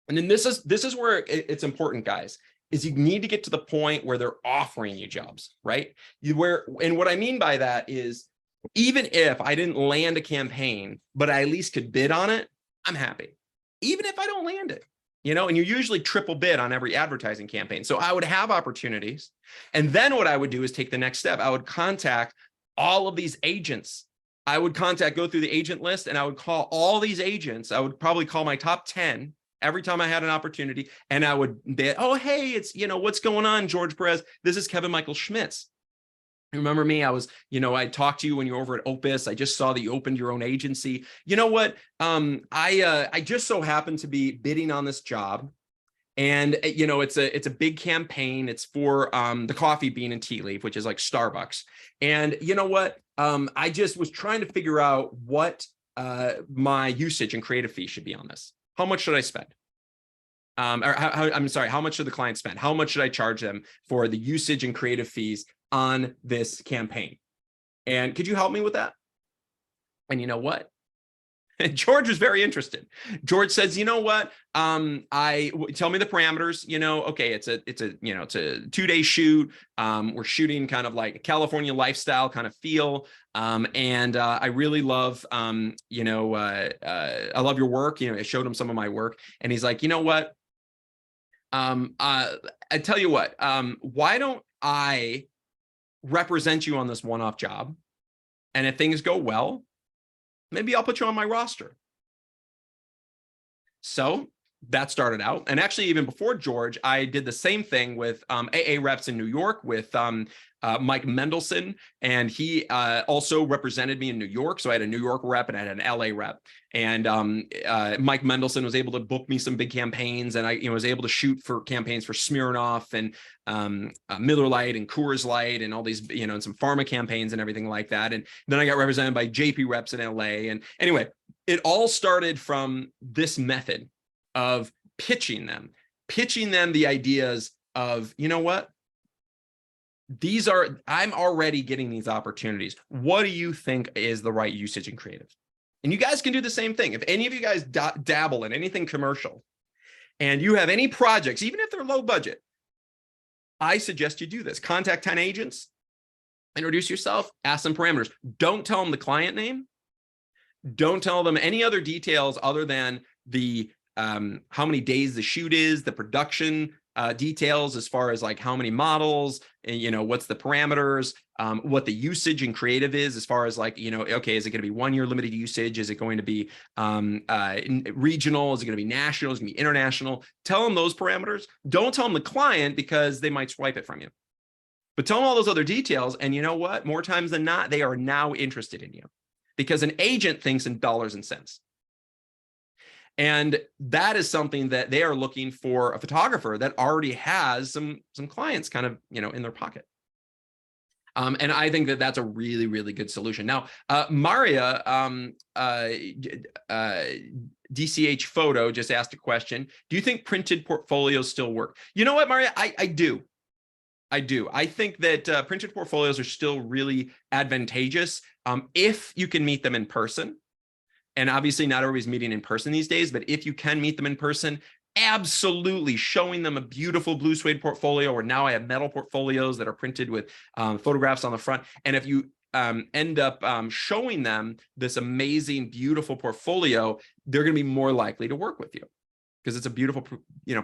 And then this is where it's important, guys, is you need to get to the point where they're offering you jobs, right? And what I mean by that is, even if I didn't land a campaign, but I at least could bid on it, I'm happy. Even if I don't land it, and you usually triple bid on every advertising campaign. So I would have opportunities. And then what I would do is take the next step. I would contact all of these agents. I would go through the agent list, and I would call all these agents. I would probably call my top 10 every time I had an opportunity. And I would, oh, hey, it's, what's going on, George Perez? This is Kevin Michael Schmitz. Remember me? I was, I talked to you when you were over at Opus. I just saw that you opened your own agency. You know what? I just so happened to be bidding on this job. And, it's a big campaign. It's for the coffee bean and tea leaf, which is like Starbucks. And you know what? I just was trying to figure out what my usage and creative fee should be on this. How much should I spend? How much should the client spend? How much should I charge them for the usage and creative fees on this campaign? And could you help me with that? And you know what? George was very interested. George says, you know what? Tell me the parameters. Okay, it's a 2-day shoot. We're shooting kind of like a California lifestyle kind of feel. And I really love, I love your work. I showed him some of my work, and he's like, you know what? I tell you what, why don't I represent you on this one-off job? And if things go well, maybe I'll put you on my roster. So that started out. And actually, even before George, I did the same thing with AA reps in New York with Mike Mendelson. And he also represented me in New York. So I had a New York rep and I had an LA rep. And Mike Mendelson was able to book me some big campaigns. And I was able to shoot for campaigns for Smirnoff and Miller Lite and Coors Light and all these, and some pharma campaigns and everything like that. And then I got represented by JP reps in LA. And anyway, it all started from this method of pitching them the ideas of, you know what? I'm already getting these opportunities. What do you think is the right usage and creative? And you guys can do the same thing. If any of you guys dabble in anything commercial and you have any projects, even if they're low budget, I suggest you do this. Contact 10 agents, introduce yourself, ask them parameters. Don't tell them the client name. Don't tell them any other details other than the how many days the shoot is, the production details as far as like how many models, and, what's the parameters, what the usage and creative is as far as like, okay, is it going to be 1 year limited usage? Is it going to be regional? Is it going to be national? Is it going to be international? Tell them those parameters. Don't tell them the client because they might swipe it from you. But tell them all those other details. And you know what? More times than not, they are now interested in you because an agent thinks in dollars and cents. And that is something that they are looking for a photographer that already has some clients kind of, in their pocket. And I think that that's a really, really good solution. Now, Maria, DCH Photo just asked a question. Do you think printed portfolios still work? You know what, Maria? I do. I think that printed portfolios are still really advantageous if you can meet them in person. And obviously not everybody's meeting in person these days, but if you can meet them in person, absolutely showing them a beautiful blue suede portfolio, or now I have metal portfolios that are printed with photographs on the front. And if you end up showing them this amazing, beautiful portfolio, they're going to be more likely to work with you. because it's a beautiful,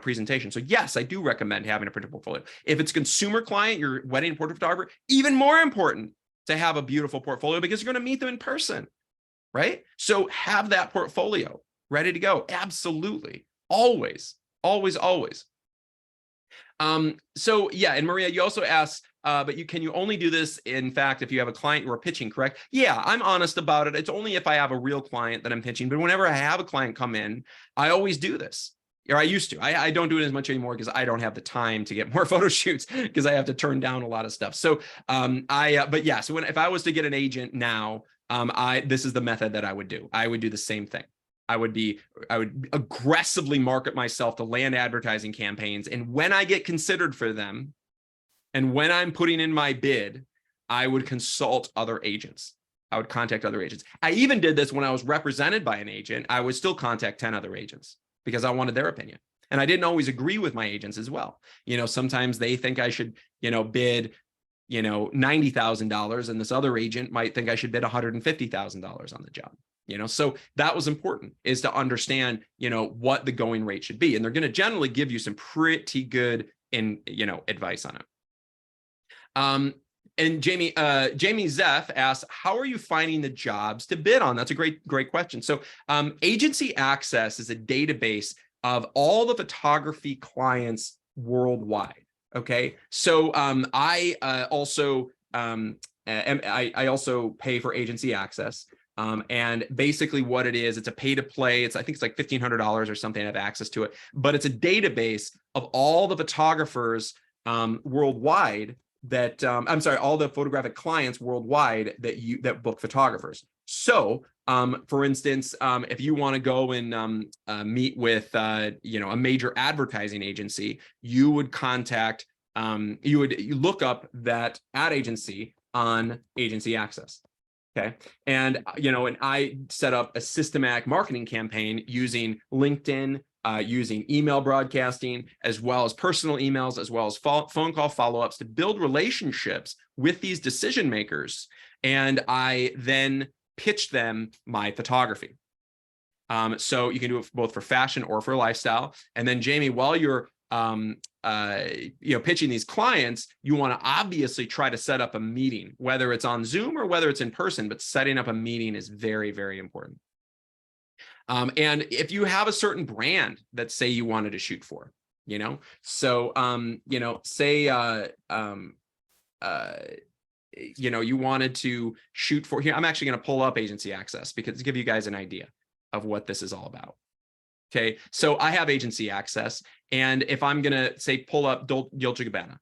presentation. So yes, I do recommend having a printed portfolio. If it's a consumer client, your wedding portrait photographer, even more important to have a beautiful portfolio because you're going to meet them in person, right? So have that portfolio ready to go. Absolutely. Always, always, always. So yeah, and Maria, you also asked, but can you only do this, in fact, if you have a client you are pitching, correct? Yeah, I'm honest about it. It's only if I have a real client that I'm pitching, but whenever I have a client come in, I always do this. Or I used to. I don't do it as much anymore because I don't have the time to get more photo shoots because I have to turn down a lot of stuff. So but yeah, so if I was to get an agent now, this is the method that I would do. I would do the same thing. I would aggressively market myself to land advertising campaigns. And when I get considered for them, and when I'm putting in my bid, I would consult other agents. I would contact other agents. I even did this when I was represented by an agent. I would still contact 10 other agents because I wanted their opinion. And I didn't always agree with my agents as well. Sometimes they think I should, bid, $90,000, and this other agent might think I should bid $150,000 on the job. So that was important, is to understand, what the going rate should be. And they're going to generally give you some pretty good advice on it. And Jamie Zeff asks, how are you finding the jobs to bid on? That's a great question. So Agency Access is a database of all the photography clients worldwide. Okay. So I also pay for Agency Access. And basically what it is, it's a pay to play. I think it's like $1,500 or something to have access to it, but it's a database of all the photographers worldwide all the photographic clients worldwide that book photographers. So for instance, if you want to go and meet with a major advertising agency, you would contact you look up that ad agency on Agency Access. Okay. And, and I set up a systematic marketing campaign using LinkedIn, using email broadcasting, as well as personal emails, as well as phone call follow-ups to build relationships with these decision makers. And I then pitch them my photography. So you can do it both for fashion or for lifestyle. And then Jamie, while you're pitching these clients, you want to obviously try to set up a meeting, whether it's on Zoom or whether it's in person, but setting up a meeting is very, very important. And if you have a certain brand that say you wanted to shoot for, so, say, you wanted to shoot for here. I'm actually going to pull up Agency Access because to give you guys an idea of what this is all about. Okay, so I have Agency Access, and if I'm gonna say pull up Dolce & Gabbana,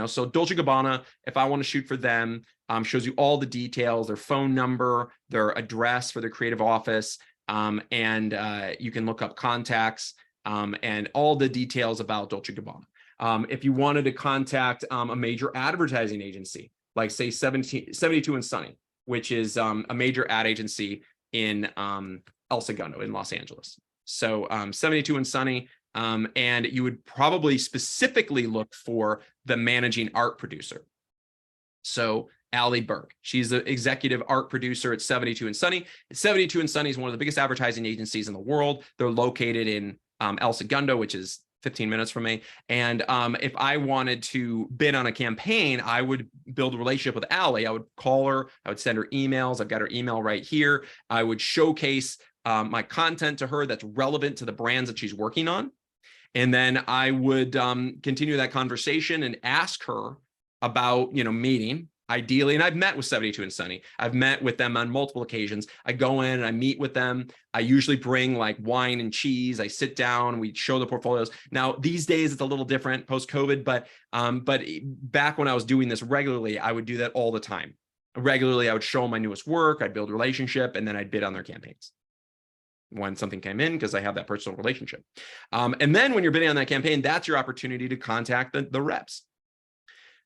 so Dolce & Gabbana, if I want to shoot for them, shows you all the details, their phone number, their address for their creative office, and you can look up contacts and all the details about Dolce & Gabbana. If you wanted to contact a major advertising agency, like say 72 and Sunny, which is a major ad agency in El Segundo in Los Angeles. So 72 and Sunny, and you would probably specifically look for the managing art producer. So Allie Burke, she's the executive art producer at 72 and Sunny. 72 and Sunny is one of the biggest advertising agencies in the world. They're located in El Segundo, which is 15 minutes from me. And if I wanted to bid on a campaign, I would build a relationship with Allie. I would call her, I would send her emails. I've got her email right here. I would showcase my content to her that's relevant to the brands that she's working on. And then I would continue that conversation and ask her about, meeting ideally. And I've met with 72 and Sunny. I've met with them on multiple occasions. I go in and I meet with them. I usually bring like wine and cheese. I sit down, we show the portfolios. Now, these days it's a little different post-COVID, but back when I was doing this regularly, I would do that all the time. Regularly, I would show them my newest work. I'd build a relationship, and then I'd bid on their campaigns when something came in, because I have that personal relationship. And then when you're bidding on that campaign, that's your opportunity to contact the reps.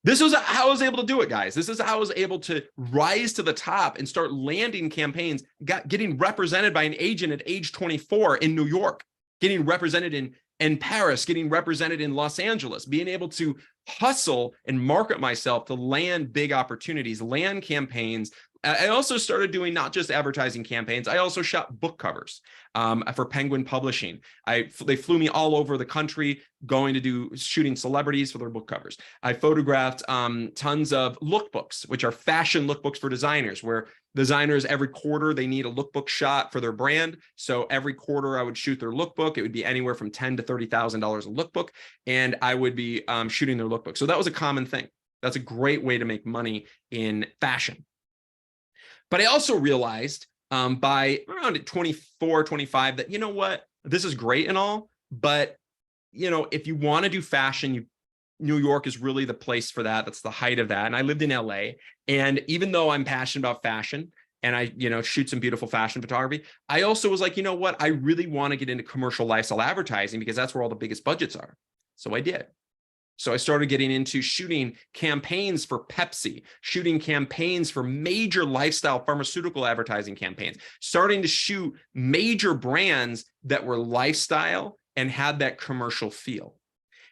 This was how I was able to do it, guys. This is how I was able to rise to the top and start landing campaigns, getting represented by an agent at age 24 in New York, getting represented in Paris, getting represented in Los Angeles, being able to hustle and market myself to land big opportunities, land campaigns, I also started doing not just advertising campaigns. I also shot book covers for Penguin Publishing. They flew me all over the country going to do shooting celebrities for their book covers. I photographed tons of lookbooks, which are fashion lookbooks for designers, where designers every quarter they need a lookbook shot for their brand. So every quarter I would shoot their lookbook. It would be anywhere from $10,000 to $30,000 a lookbook, and I would be shooting their lookbook. So that was a common thing. That's a great way to make money in fashion. But I also realized by around 24, 25 that, you know what, this is great and all, but, you know, if you want to do fashion, New York is really the place for that. That's the height of that. And I lived in LA. And even though I'm passionate about fashion and I, you know, shoot some beautiful fashion photography, I also was like, you know what, I really want to get into commercial lifestyle advertising because that's where all the biggest budgets are. So I did. So I started getting into shooting campaigns for Pepsi, shooting campaigns for major lifestyle pharmaceutical advertising campaigns, starting to shoot major brands that were lifestyle and had that commercial feel.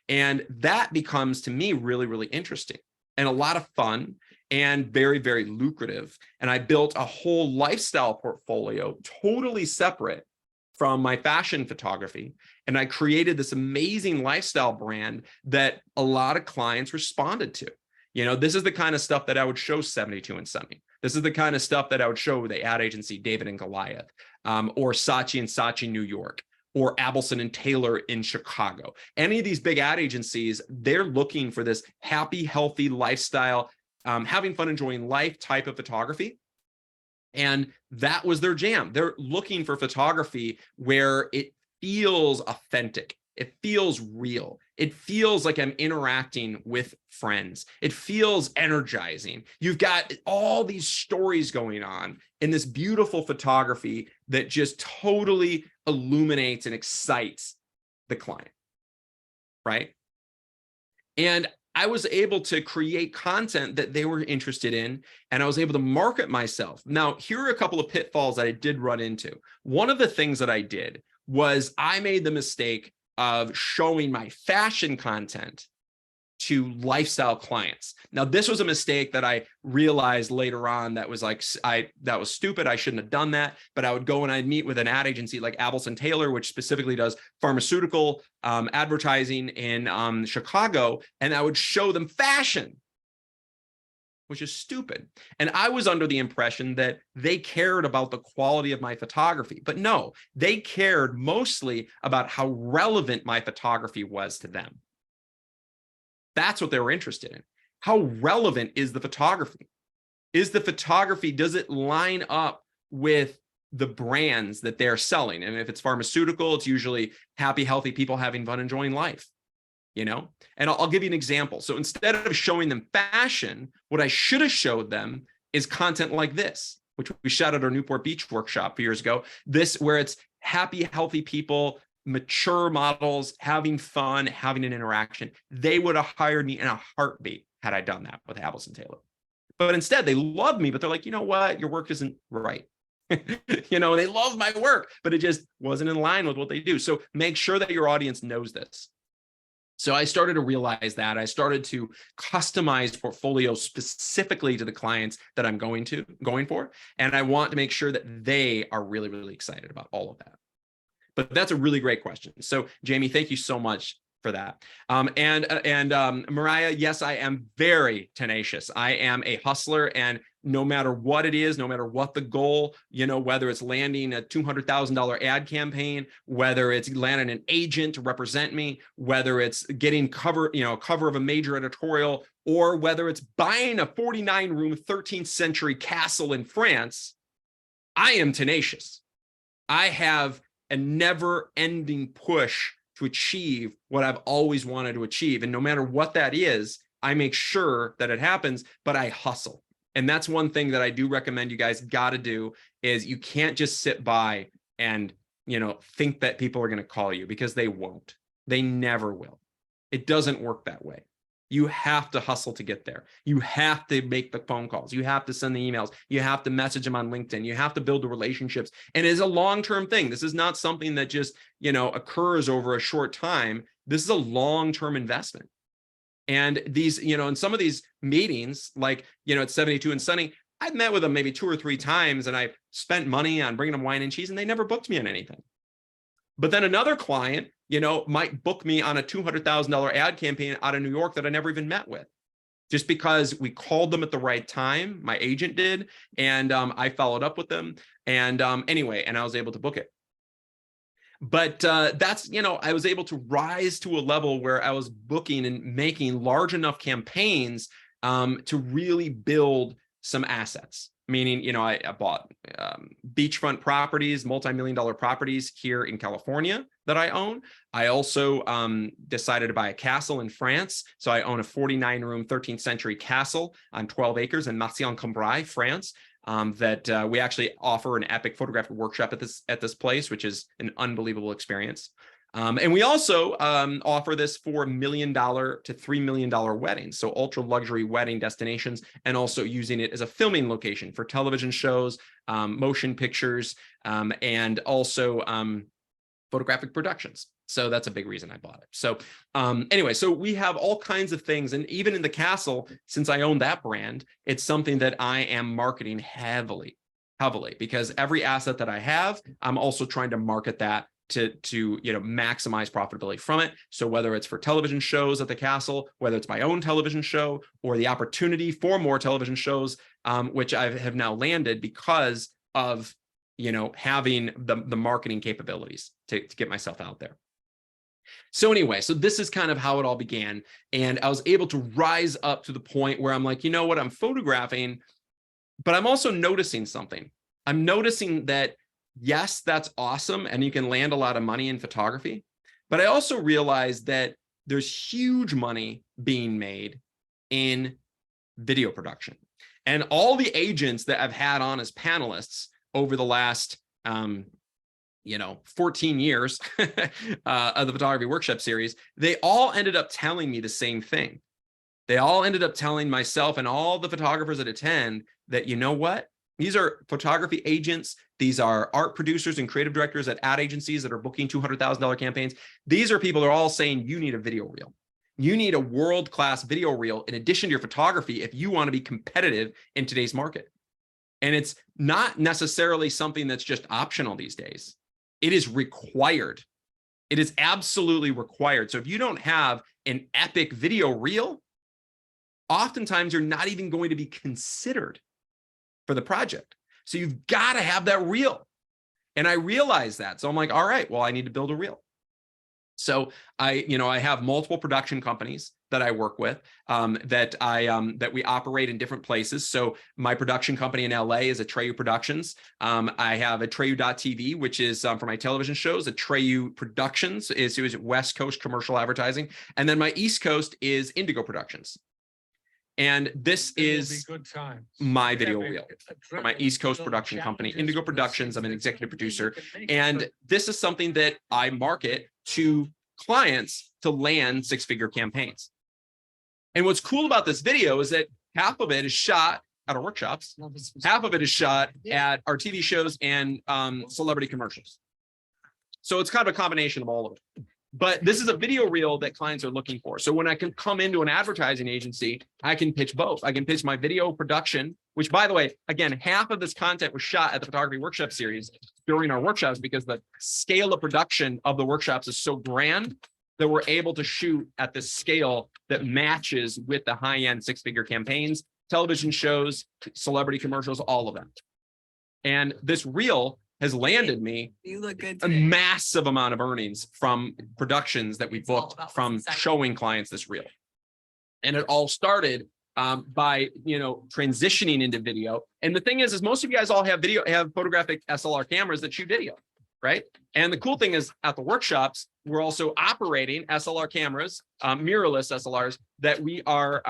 And that becomes, to me, really, really interesting and a lot of fun and very, very lucrative. And I built a whole lifestyle portfolio totally separate from my fashion photography. And I created this amazing lifestyle brand that a lot of clients responded to. You know, this is the kind of stuff that I would show 72 and Sunny. This is the kind of stuff that I would show the ad agency David and Goliath, or Saatchi and Saatchi New York, or Abelson and Taylor in Chicago. Any of these big ad agencies, they're looking for this happy, healthy lifestyle, having fun, enjoying life type of photography. And that was their jam. They're looking for photography where it feels authentic. It feels real. It feels like I'm interacting with friends. It feels energizing. You've got all these stories going on in this beautiful photography that just totally illuminates and excites the client, right? And I was able to create content that they were interested in, and I was able to market myself. Now, here are a couple of pitfalls that I did run into. One of the things that I did was I made the mistake of showing my fashion content to lifestyle clients. Now, this was a mistake that I realized later on that was like, that was stupid. I shouldn't have done that. But I would go and I'd meet with an ad agency like Abelson Taylor, which specifically does pharmaceutical advertising in Chicago, and I would show them fashion, which is stupid. And I was under the impression that they cared about the quality of my photography. But no, they cared mostly about how relevant my photography was to them. That's what they were interested in. How relevant is the photography? Is the photography, does it line up with the brands that they're selling? And if it's pharmaceutical, it's usually happy, healthy people having fun, enjoying life, you know? And I'll give you an example. So instead of showing them fashion, what I should have showed them is content like this, which we shot at our Newport Beach workshop a few years ago. This, where it's happy, healthy people, mature models, having fun, having an interaction. They would have hired me in a heartbeat had I done that with Abelson Taylor. But instead, they love me, but they're like, you know what? Your work isn't right. You know, they love my work, but it just wasn't in line with what they do. So make sure that your audience knows this. So I started to realize that. I started to customize portfolios specifically to the clients that I'm going for. And I want to make sure that they are really, really excited about all of that. But that's a really great question. So Jamie, thank you so much for that. Mariah, yes, I am very tenacious. I am a hustler, and no matter what it is, no matter what the goal, you know, whether it's landing a $200,000 ad campaign, whether it's landing an agent to represent me, whether it's getting cover of a major editorial, or whether it's buying a 49-room 13th century castle in France, I am tenacious. I have a never-ending push to achieve what I've always wanted to achieve. And no matter what that is, I make sure that it happens, but I hustle. And that's one thing that I do recommend you guys got to do is you can't just sit by and, you know, think that people are going to call you, because they won't. They never will. It doesn't work that way. You have to hustle to get there. You have to make the phone calls. You have to send the emails. You have to message them on LinkedIn. You have to build the relationships. And it is a long-term thing. This is not something that just, you know, occurs over a short time. This is a long-term investment. And these, you know, in some of these meetings, like, you know, at 72 and Sunny, I'd met with them maybe 2 or 3 times, and I spent money on bringing them wine and cheese, and they never booked me on anything. But then another client, might book me on a $200,000 ad campaign out of New York that I never even met with, just because we called them at the right time. My agent did, and I followed up with them. And anyway, and I was able to book it. But that's, I was able to rise to a level where I was booking and making large enough campaigns to really build some assets. Meaning, I bought beachfront properties, multi-million-dollar properties here in California that I own. I also decided to buy a castle in France. So I own a 49-room 13th century castle on 12 acres in Marcy-en-Cambrai, France. That we actually offer an epic photographic workshop at this place, which is an unbelievable experience. And we also offer this for $1 million to $3 million weddings, so ultra luxury wedding destinations, and also using it as a filming location for television shows, motion pictures, and also photographic productions. So that's a big reason I bought it. So anyway, so we have all kinds of things. And even in the castle, since I own that brand, it's something that I am marketing heavily, because every asset that I have, I'm also trying to market that to maximize profitability from it. So whether it's for television shows at the castle, whether it's my own television show, or the opportunity for more television shows, which I have now landed because of having the marketing capabilities to get myself out there. So anyway, so this is kind of how it all began. And I was able to rise up to the point where I'm like, what, I'm photographing, but I'm also noticing something. I'm noticing that, yes, that's awesome, and you can land a lot of money in photography. But I also realized that there's huge money being made in video production. And all the agents that I've had on as panelists over the last 14 years of the photography workshop series, they all ended up telling me the same thing. They all ended up telling myself and all the photographers that attend that, what? These are photography agents. These are art producers and creative directors at ad agencies that are booking $200,000 campaigns. These are people that are all saying you need a video reel. You need a world-class video reel in addition to your photography if you want to be competitive in today's market. And it's not necessarily something that's just optional these days. It is required. It is absolutely required. So if you don't have an epic video reel, oftentimes you're not even going to be considered for the project. So you've got to have that reel. And I realized that. So I'm like, all right, well, I need to build a reel. So I have multiple production companies that I work with that we operate in different places. So my production company in LA is Atreyu Productions. I have Atreyu.tv, which is for my television shows. Atreyu Productions is West Coast commercial advertising. And then my East Coast is Indigo Productions. And this is my video reel for my East Coast production company, Indigo Productions. I'm an executive producer. And this is something that I market to clients to land 6-figure campaigns. And what's cool about this video is that half of it is shot at our workshops. Half of it is shot at our TV shows and celebrity commercials. So it's kind of a combination of all of it. But this is a video reel that clients are looking for. So when I can come into an advertising agency, I can pitch both. I can pitch my video production, which, by the way, again, half of this content was shot at the Photography Workshop Series during our workshops because the scale of production of the workshops is so grand that we're able to shoot at the scale that matches with the high-end 6-figure campaigns, television shows, celebrity commercials, all of them. And this reel has landed me a massive amount of earnings from productions that we booked from showing clients this reel. And it all started by transitioning into video. And the thing is most of you guys all have photographic SLR cameras that shoot video, right? And the cool thing is at the workshops, we're also operating SLR cameras, mirrorless SLRs that we are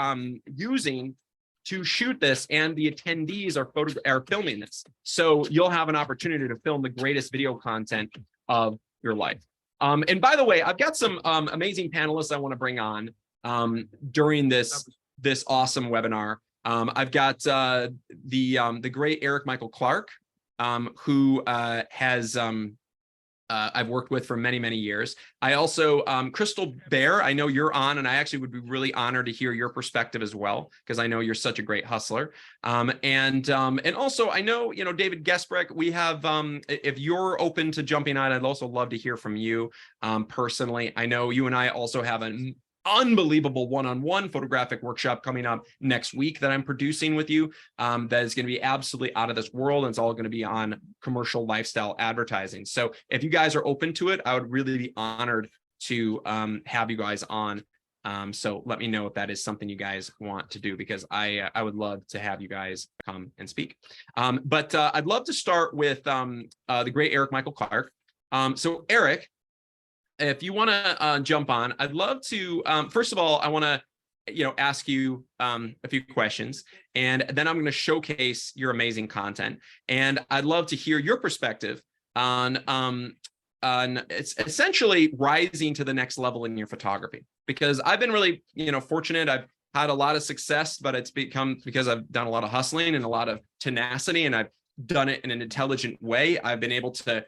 using to shoot this, and the attendees are filming this. So you'll have an opportunity to film the greatest video content of your life. And by the way, I've got some amazing panelists I want to bring on during this awesome webinar. I've got the great Eric Michael Clark, who has I've worked with for many, many years. I also, Crystal Bear, I know you're on, and I actually would be really honored to hear your perspective as well, because I know you're such a great hustler. And also, I know, David Gesprecht, we have, if you're open to jumping on, I'd also love to hear from you personally. I know you and I also have an unbelievable one-on-one photographic workshop coming up next week that I'm producing with you. That is going to be absolutely out of this world, and it's all going to be on commercial lifestyle advertising. So if you guys are open to it, I would really be honored to have you guys on. So let me know if that is something you guys want to do, because I would love to have you guys come and speak. But I'd love to start with the great Eric Michael Clark. So Eric, if you want to jump on, I'd love to, first of all, I want to, ask you a few questions, and then I'm going to showcase your amazing content. And I'd love to hear your perspective on it's essentially rising to the next level in your photography, because I've been really, fortunate. I've had a lot of success, but it's become because I've done a lot of hustling and a lot of tenacity, and I've done it in an intelligent way. I've been able to,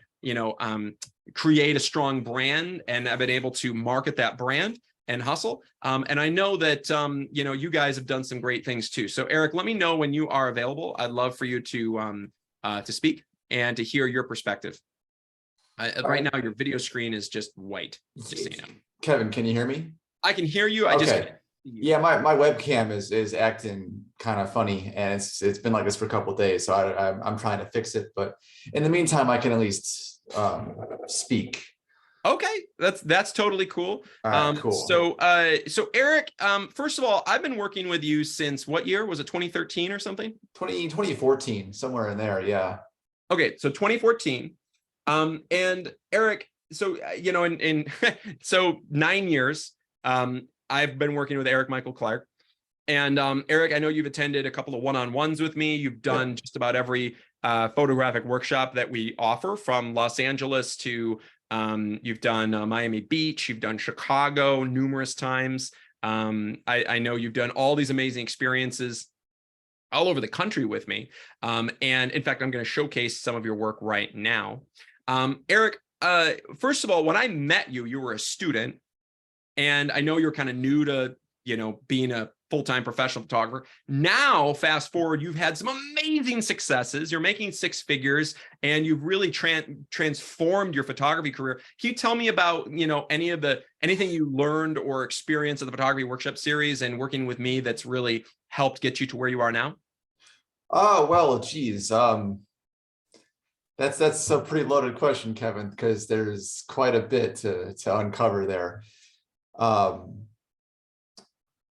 create a strong brand, and I've been able to market that brand and hustle. And I know that, you guys have done some great things too. So Eric, let me know when you are available. I'd love for you to speak and to hear your perspective. Right now, your video screen is just white. Just so you know. Kevin, can you hear me? I can hear you. I okay. just Yeah, my webcam is acting kind of funny, and it's been like this for a couple of days. So I'm trying to fix it, but in the meantime, I can at least speak. Okay, that's totally cool. Cool. So Eric, first of all, I've been working with you since what year? Was it 2013 or something? 2014, somewhere in there. Yeah. Okay, so 2014. And Eric, so in so 9 years, I've been working with Eric Michael Clark. And Eric, I know you've attended a couple of one-on-ones with me. You've done just about every photographic workshop that we offer, from Los Angeles to you've done Miami Beach, you've done Chicago numerous times. I know you've done all these amazing experiences all over the country with me. And in fact, I'm going to showcase some of your work right now. Eric, first of all, when I met you, you were a student, and I know you're kind of new to, being a full-time professional photographer. Now, fast forward, you've had some amazing successes. You're making six figures, and you've really transformed your photography career. Can you tell me about, anything you learned or experienced at the photography workshop series and working with me that's really helped get you to where you are now? Oh, well, geez. That's a pretty loaded question, Kevin, because there's quite a bit to uncover there.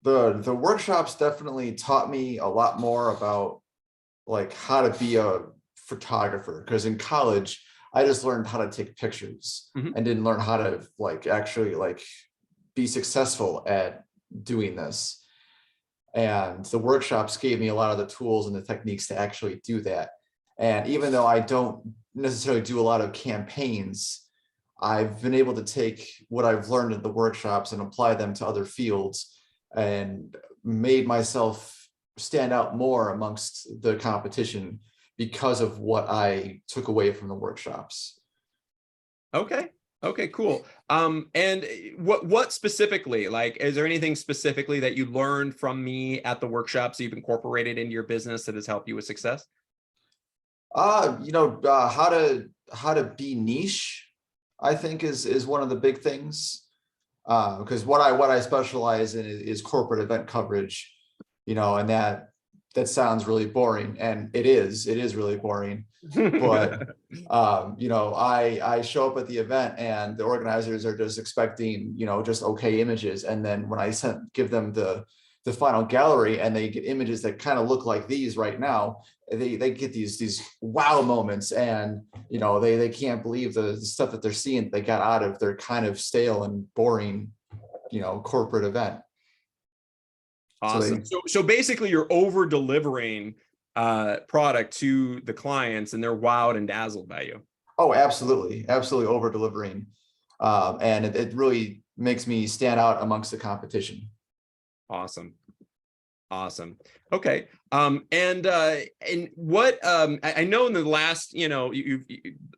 The workshops definitely taught me a lot more about like how to be a photographer, because in college I just learned how to take pictures and didn't learn how to actually be successful at doing this. And the workshops gave me a lot of the tools and the techniques to actually do that. And even though I don't necessarily do a lot of campaigns, I've been able to take what I've learned at the workshops and apply them to other fields, and made myself stand out more amongst the competition because of what I took away from the workshops. Okay, cool. And what specifically, is there anything specifically that you learned from me at the workshops you've incorporated into your business that has helped you with success? How to be niche, I think is one of the big things. Because what I specialize in is corporate event coverage, and that sounds really boring, and it is really boring. But I show up at the event, and the organizers are just expecting just okay images, and then when I give them the final gallery and they get images that kind of look like these right now, they get these wow moments, and they can't believe the stuff that they're seeing that they got out of their kind of stale and boring corporate event. Awesome. So basically you're over delivering product to the clients, and they're wowed and dazzled by you. Oh, absolutely over delivering, and it really makes me stand out amongst the competition. Awesome. Awesome. Okay. And what I know in the last,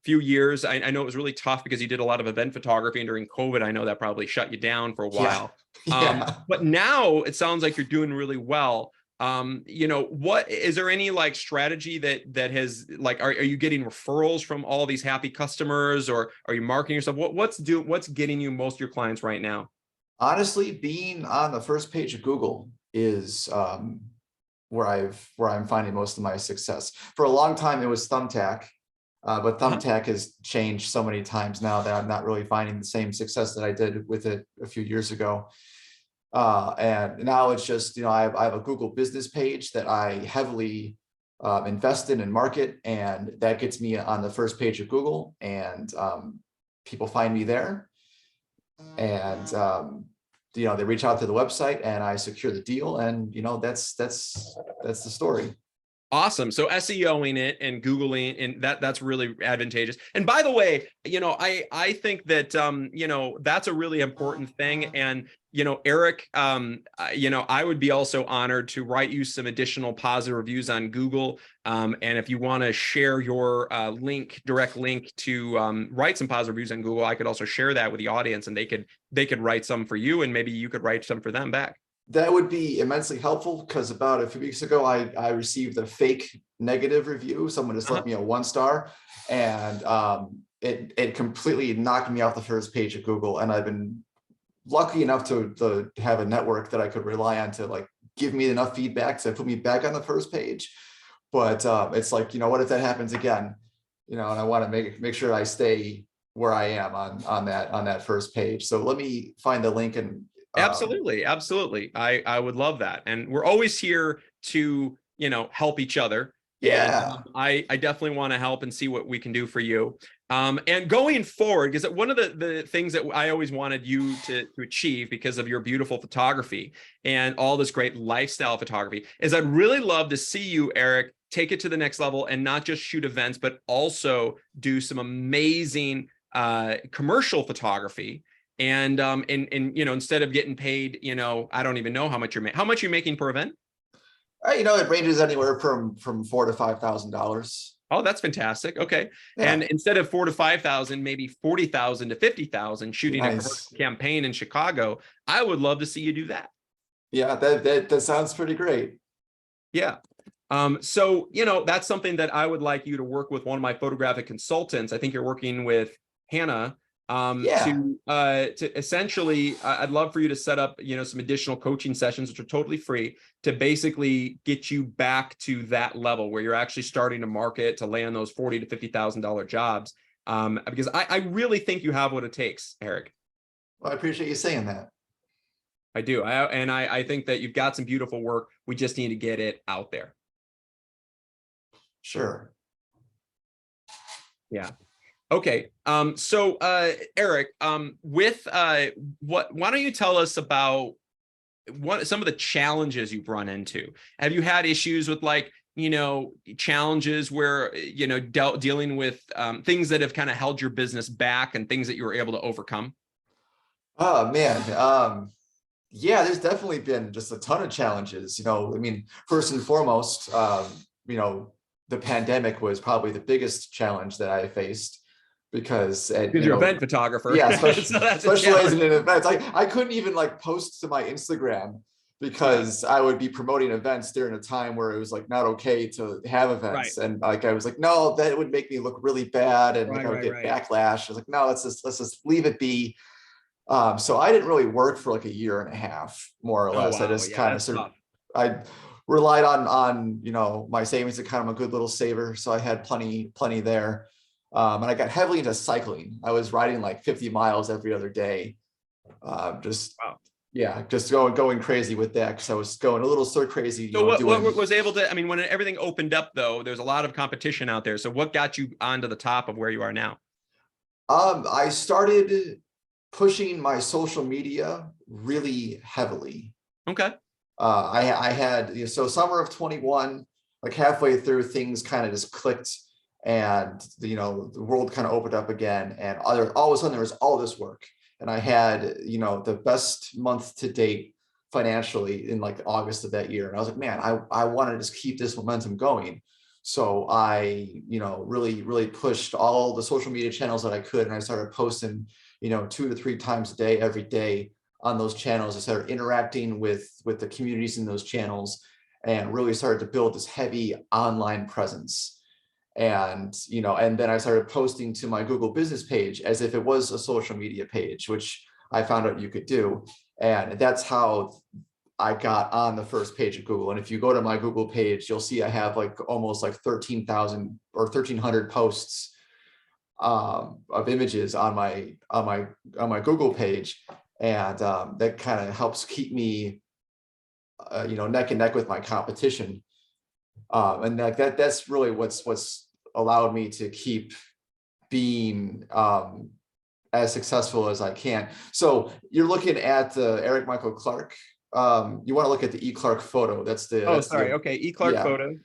few years, I know it was really tough because you did a lot of event photography, and during COVID, I know that probably shut you down for a Yeah. while. Yeah. But now it sounds like you're doing really well. What is there any like strategy that has like, are you getting referrals from all these happy customers, or are you marketing yourself? What's getting you most of your clients right now? Honestly, being on the first page of Google is where I'm finding most of my success. For a long time, it was Thumbtack, but Uh-huh. Thumbtack has changed so many times now that I'm not really finding the same success that I did with it a few years ago. And now it's just, I have a Google business page that I heavily invest in and market, and that gets me on the first page of Google, and people find me there. And they reach out to the website, and I secure the deal, and that's the story. Awesome. So SEOing it and Googling, and that's really advantageous. And by the way, I think that that's a really important thing. And Eric, I would be also honored to write you some additional positive reviews on Google. And if you want to share your direct link to write some positive reviews on Google, I could also share that with the audience, and they could write some for you, and maybe you could write some for them back. That would be immensely helpful, because about a few weeks ago, I received a fake negative review. Someone just left me a 1-star, and it completely knocked me off the first page of Google. And I've been lucky enough to have a network that I could rely on to like give me enough feedback to put me back on the first page. But it's like, what if that happens again? And I want to make sure I stay where I am on that first page. So let me find the link, and Absolutely. Absolutely. I would love that. And we're always here to, help each other. And yeah. I definitely want to help and see what we can do for you. And going forward, because one of the things that I always wanted you to achieve, because of your beautiful photography and all this great lifestyle photography, is I'd really love to see you, Eric, take it to the next level and not just shoot events, but also do some amazing commercial photography. And instead of getting paid, I don't even know how much you're making per event. It ranges anywhere from $4,000 to $5,000. Oh, that's fantastic. Okay. And Yeah. instead of 4 to 5,000, maybe 40,000 to 50,000 shooting a commercial Nice. campaign in Chicago. I would love to see you do that. Yeah, that sounds pretty great. Yeah. So, that's something that I would like you to work with one of my photographic consultants. I think you're working with Hannah, Yeah. to essentially, I'd love for you to set up, some additional coaching sessions, which are totally free, to basically get you back to that level where you're actually starting to market to land those $40,000 to $50,000 jobs. Because I really think you have what it takes, Eric. Well, I appreciate you saying that. I do. I think that you've got some beautiful work. We just need to get it out there. Sure. Yeah. Okay. So Eric, with why don't you tell us about some of the challenges you've run into? Have you had issues with challenges where, dealing with things that have kind of held your business back, and things that you were able to overcome? Oh man. Yeah, there's definitely been just a ton of challenges. First and foremost, the pandemic was probably the biggest challenge that I faced, because Because you're a event photographer. yeah, So that's a specializing challenge. in events. I couldn't even like post to my Instagram, Yeah. because I would be promoting events during a time where it was like not okay to have Right. events. And like I was like, no, that would make me look really bad, and like Right. I would Right. get Right. backlash. I was like, no, let's just leave it be. So I didn't really work for like a year and a half, more or Oh, less. I wow. just Yeah, kind of that's tough. I relied on my savings account. I'm a good little saver, so I had plenty there. And I got heavily into cycling. I was riding like 50 miles every other day. Just Wow. yeah, just going crazy with that, because I was going a little stir crazy, So what doing. was able to, I mean, when everything opened up though, there's a lot of competition out there. So what got you onto the top of where you are now? I started pushing my social media really heavily. Okay. I had, so summer of 21, like halfway through, things kind of just clicked, and the world kind of opened up again, and all of a sudden there was all this work, and I had the best month to date financially in like August of that year. And I was like, man, I want to just keep this momentum going. So I, really pushed all the social media channels that I could. And I started posting, 2 to 3 times a day, every day on those channels. I started interacting with the communities in those channels and really started to build this heavy online presence. And, and then I started posting to my Google business page as if it was a social media page, which I found out you could do. And that's how I got on the first page of Google. And if you go to my Google page, you'll see I have like almost like 13,000 or 1,300 posts of images on my Google page. And that kind of helps keep me, neck and neck with my competition. And that's really what's allowed me to keep being as successful as I can. So you're looking at the Eric Michael Clark. You want to look at the E. Clark photo. Okay. E. Clark photo.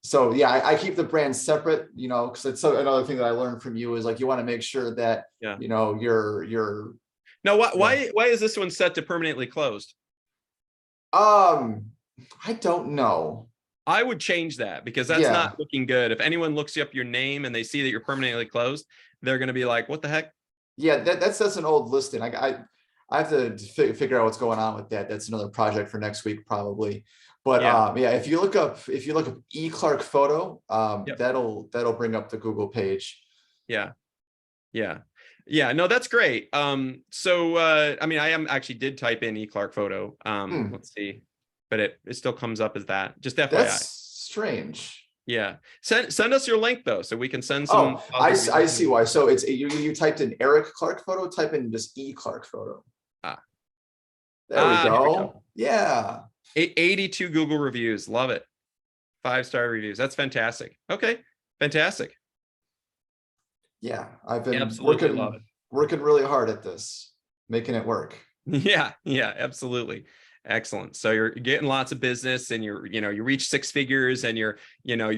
So yeah, I keep the brands separate, because it's another thing that I learned from you is like, you want to make sure that, you're. Now, why is this one set to permanently closed? I don't know. I would change that because that's not looking good. If anyone looks up your name and they see that you're permanently closed, they're going to be like, what the heck? Yeah, that's an old listing. I have to figure out what's going on with that. That's another project for next week, probably. But if you look up E. Clark photo, that'll bring up the Google page. Yeah. No, that's great. I actually did type in E. Clark photo. Let's see, but it still comes up as that. Just FYI. That's strange. Yeah. Send us your link though, so we can send some. Oh, I see why. So it's you typed in Eric Clark photo, type in just E. Clark photo. There we go. Yeah. 82 Google reviews. Love it. 5-star reviews. That's fantastic. Okay. Fantastic. Yeah. I've been absolutely working really hard at this, making it work. Yeah. Absolutely. Excellent. So you're getting lots of business and you reach 6 figures and you're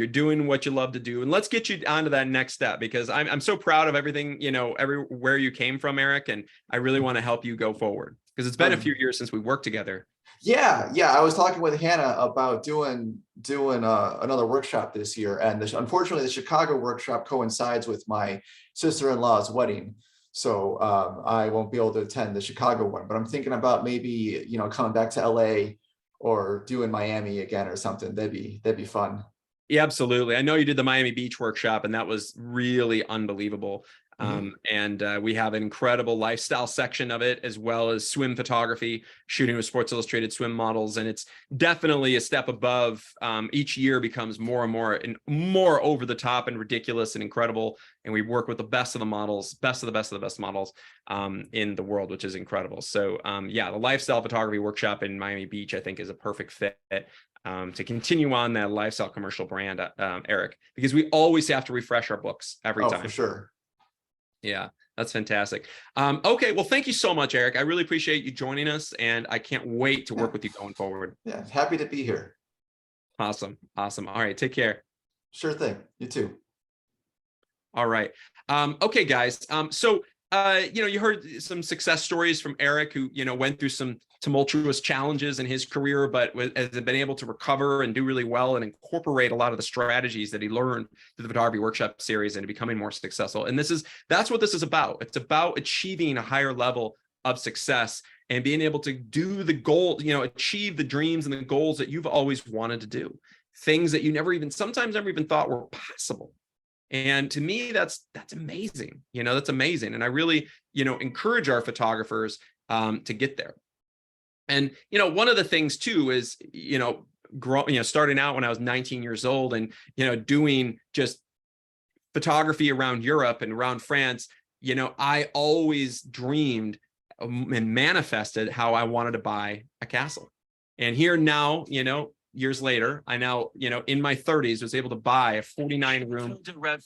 doing what you love to do. And let's get you onto that next step, because I'm so proud of everything, everywhere you came from, Eric. And I really want to help you go forward because it's been a few years since we worked together. Yeah. I was talking with Hannah about doing another workshop this year. And unfortunately, the Chicago workshop coincides with my sister-in-law's wedding. So I won't be able to attend the Chicago one, but I'm thinking about maybe, coming back to LA or doing Miami again or something. That'd be fun. Yeah, absolutely. I know you did the Miami Beach workshop and that was really unbelievable. And we have an incredible lifestyle section of it, as well as swim photography, shooting with Sports Illustrated swim models. And it's definitely a step above. Each year becomes more and more over the top and ridiculous and incredible. And we work with the best of the models, best of the best models in the world, which is incredible. So the lifestyle photography workshop in Miami Beach, I think, is a perfect fit to continue on that lifestyle commercial brand, Eric, because we always have to refresh our books every time. For sure. Yeah, that's fantastic. Okay, well, thank you so much, Eric. I really appreciate you joining us, and I can't wait to work with you going forward. Yeah, happy to be here. Awesome. All right, take care. Sure thing. You too. All right. Okay, guys. You heard some success stories from Eric, who, went through some tumultuous challenges in his career, but has been able to recover and do really well and incorporate a lot of the strategies that he learned through the Photography Workshop series into becoming more successful. And that's what this is about. It's about achieving a higher level of success and being able to do the goal, achieve the dreams and the goals that you've always wanted to do, things that you sometimes never even thought were possible. And to me, that's amazing. That's amazing. And I really, encourage our photographers to get there. And, one of the things too is, starting out when I was 19 years old and, doing just photography around Europe and around France, I always dreamed and manifested how I wanted to buy a castle. And here now, years later, I now, in my 30s, was able to buy a 49-room,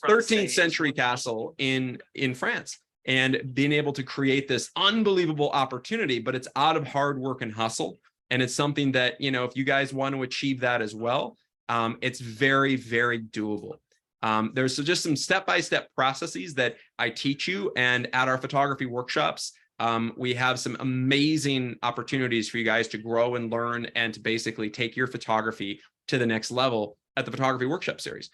13th century castle in France, and being able to create this unbelievable opportunity. But it's out of hard work and hustle. And it's something that, if you guys want to achieve that as well, it's very, very doable. There's just some step-by-step processes that I teach you. And at our photography workshops, we have some amazing opportunities for you guys to grow and learn and to basically take your photography to the next level at the Photography Workshop Series.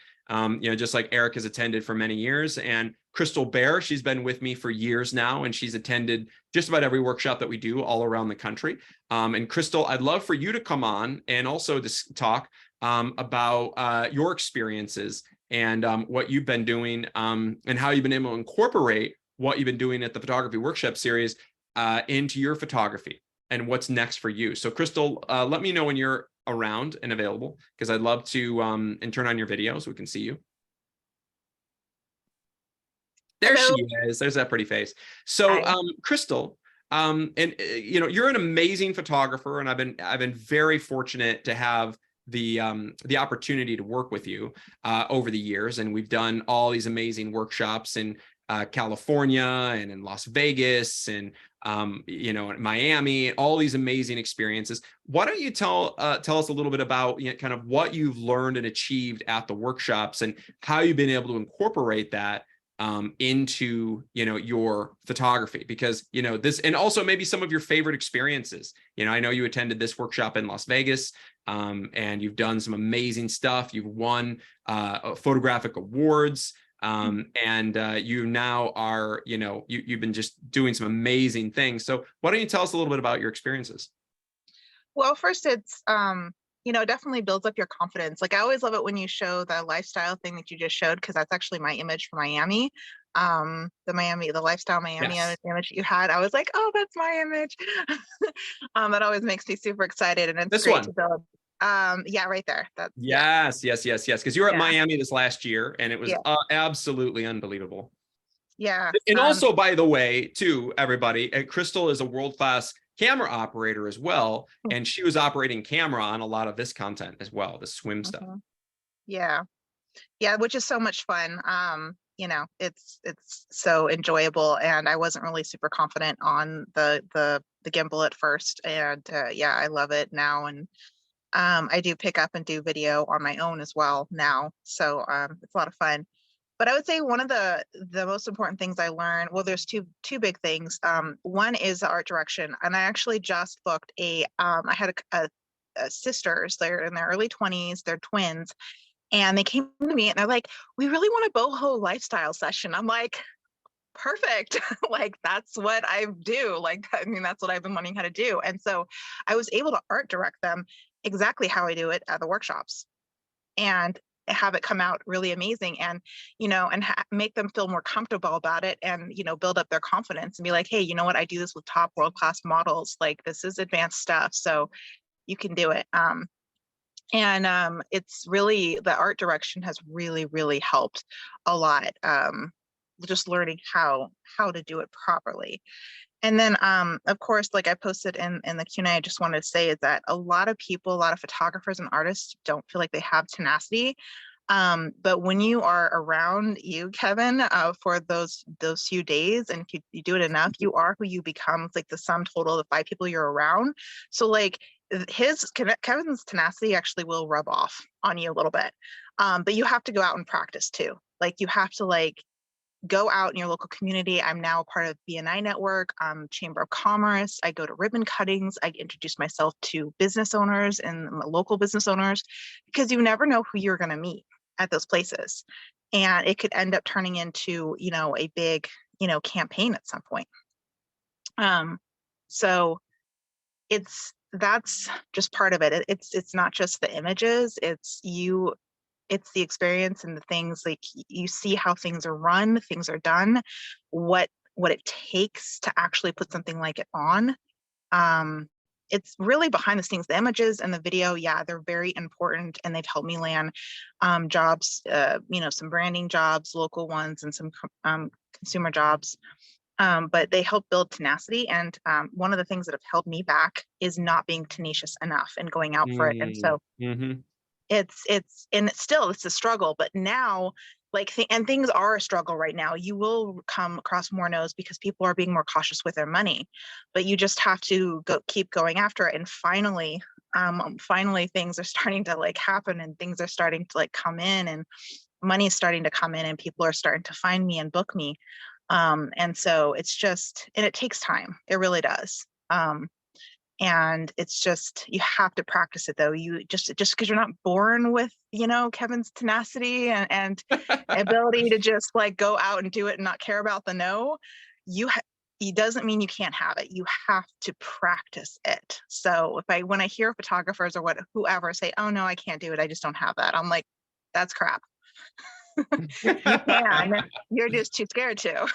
Just like Eric has attended for many years, and Crystal Bear, she's been with me for years now, and she's attended just about every workshop that we do all around the country. And Crystal, I'd love for you to come on and also to talk about your experiences and what you've been doing and how you've been able to incorporate what you've been doing at the Photography Workshop Series into your photography and what's next for you. So Crystal, let me know when you're around and available, because I'd love to and turn on your video so we can see you. There Hello. she is. There's that pretty face. So Crystal, you're an amazing photographer, and I've been very fortunate to have the opportunity to work with you over the years, and we've done all these amazing workshops in California and in Las Vegas and Miami, all these amazing experiences. Why don't you tell us a little bit about kind of what you've learned and achieved at the workshops and how you've been able to incorporate that into your photography, because this, and also maybe some of your favorite experiences. I know you attended this workshop in Las Vegas, and you've done some amazing stuff. You've won photographic awards, and you now are you've been just doing some amazing things. So why don't you tell us a little bit about your experiences? Well, first, it's definitely builds up your confidence. Like, I always love it when you show the lifestyle thing that you just showed, because that's actually my image for Miami. The lifestyle Miami image that you had. I was like, oh, that's my image. That always makes me super excited, and it's This great one. to build. Yeah, right there. That's yes. Because you were at Miami this last year, and it was absolutely unbelievable. Yeah. And also, by the way, too, everybody, Crystal is a world-class camera operator as well, and she was operating camera on a lot of this content as well, the swim stuff. Yeah, which is so much fun. It's so enjoyable, and I wasn't really super confident on the gimbal at first, and I love it now, and I do pick up and do video on my own as well now, so it's a lot of fun. But I would say one of the most important things I learned, well, there's two big things. One is the art direction, and I actually just booked I had a sisters. They're in their early 20s. They're twins, and they came to me and they're like, "We really want a boho lifestyle session." I'm like, perfect. Like, that's what I do. Like, I mean, that's what I've been learning how to do. And so I was able to art direct them exactly how I do it at the workshops, and have it come out really amazing, and make them feel more comfortable about it, and build up their confidence and be like, hey, you know what, I do this with top world-class models. Like, this is advanced stuff, so you can do it. It's really, the art direction has really helped a lot, just learning how to do it properly. And then, of course, like I posted in the Q&A, I just wanted to say is that a lot of people, a lot of photographers and artists don't feel like they have tenacity. But when you are around you, Kevin, for those few days, and if you do it enough, you are who you become. It's like the sum total of the 5 people you're around. So like Kevin's tenacity actually will rub off on you a little bit. But you have to go out and practice too. Like, you have to go out in your local community. I'm now a part of BNI Network, Chamber of Commerce. I go to ribbon cuttings. I introduce myself to business owners and local business owners, because you never know who you're going to meet at those places. And it could end up turning into, a big, campaign at some point. So that's just part of it. It's not just the images, it's the experience and the things, like, you see how things are run, things are done, what it takes to actually put something like it on. It's really behind the scenes. The images and the video, they're very important, and they've helped me land jobs, some branding jobs, local ones, and some consumer jobs. But they help build tenacity. And one of the things that have held me back is not being tenacious enough and going out for it. And so it's a struggle, but now, and things are a struggle right now. You will come across more no's because people are being more cautious with their money, but you just have to keep going after it. And finally things are starting to happen, and things are starting to come in, and money is starting to come in, and people are starting to find me and book me. And so it's just, and it takes time. It really does. And it's just, you have to practice it though. You just because you're not born with, Kevin's tenacity and ability to just like go out and do it and not care about the no, it doesn't mean you can't have it. You have to practice it. So when I hear photographers or whoever say, oh no, I can't do it, I just don't have that, I'm like, that's crap. You can, you're just too scared to.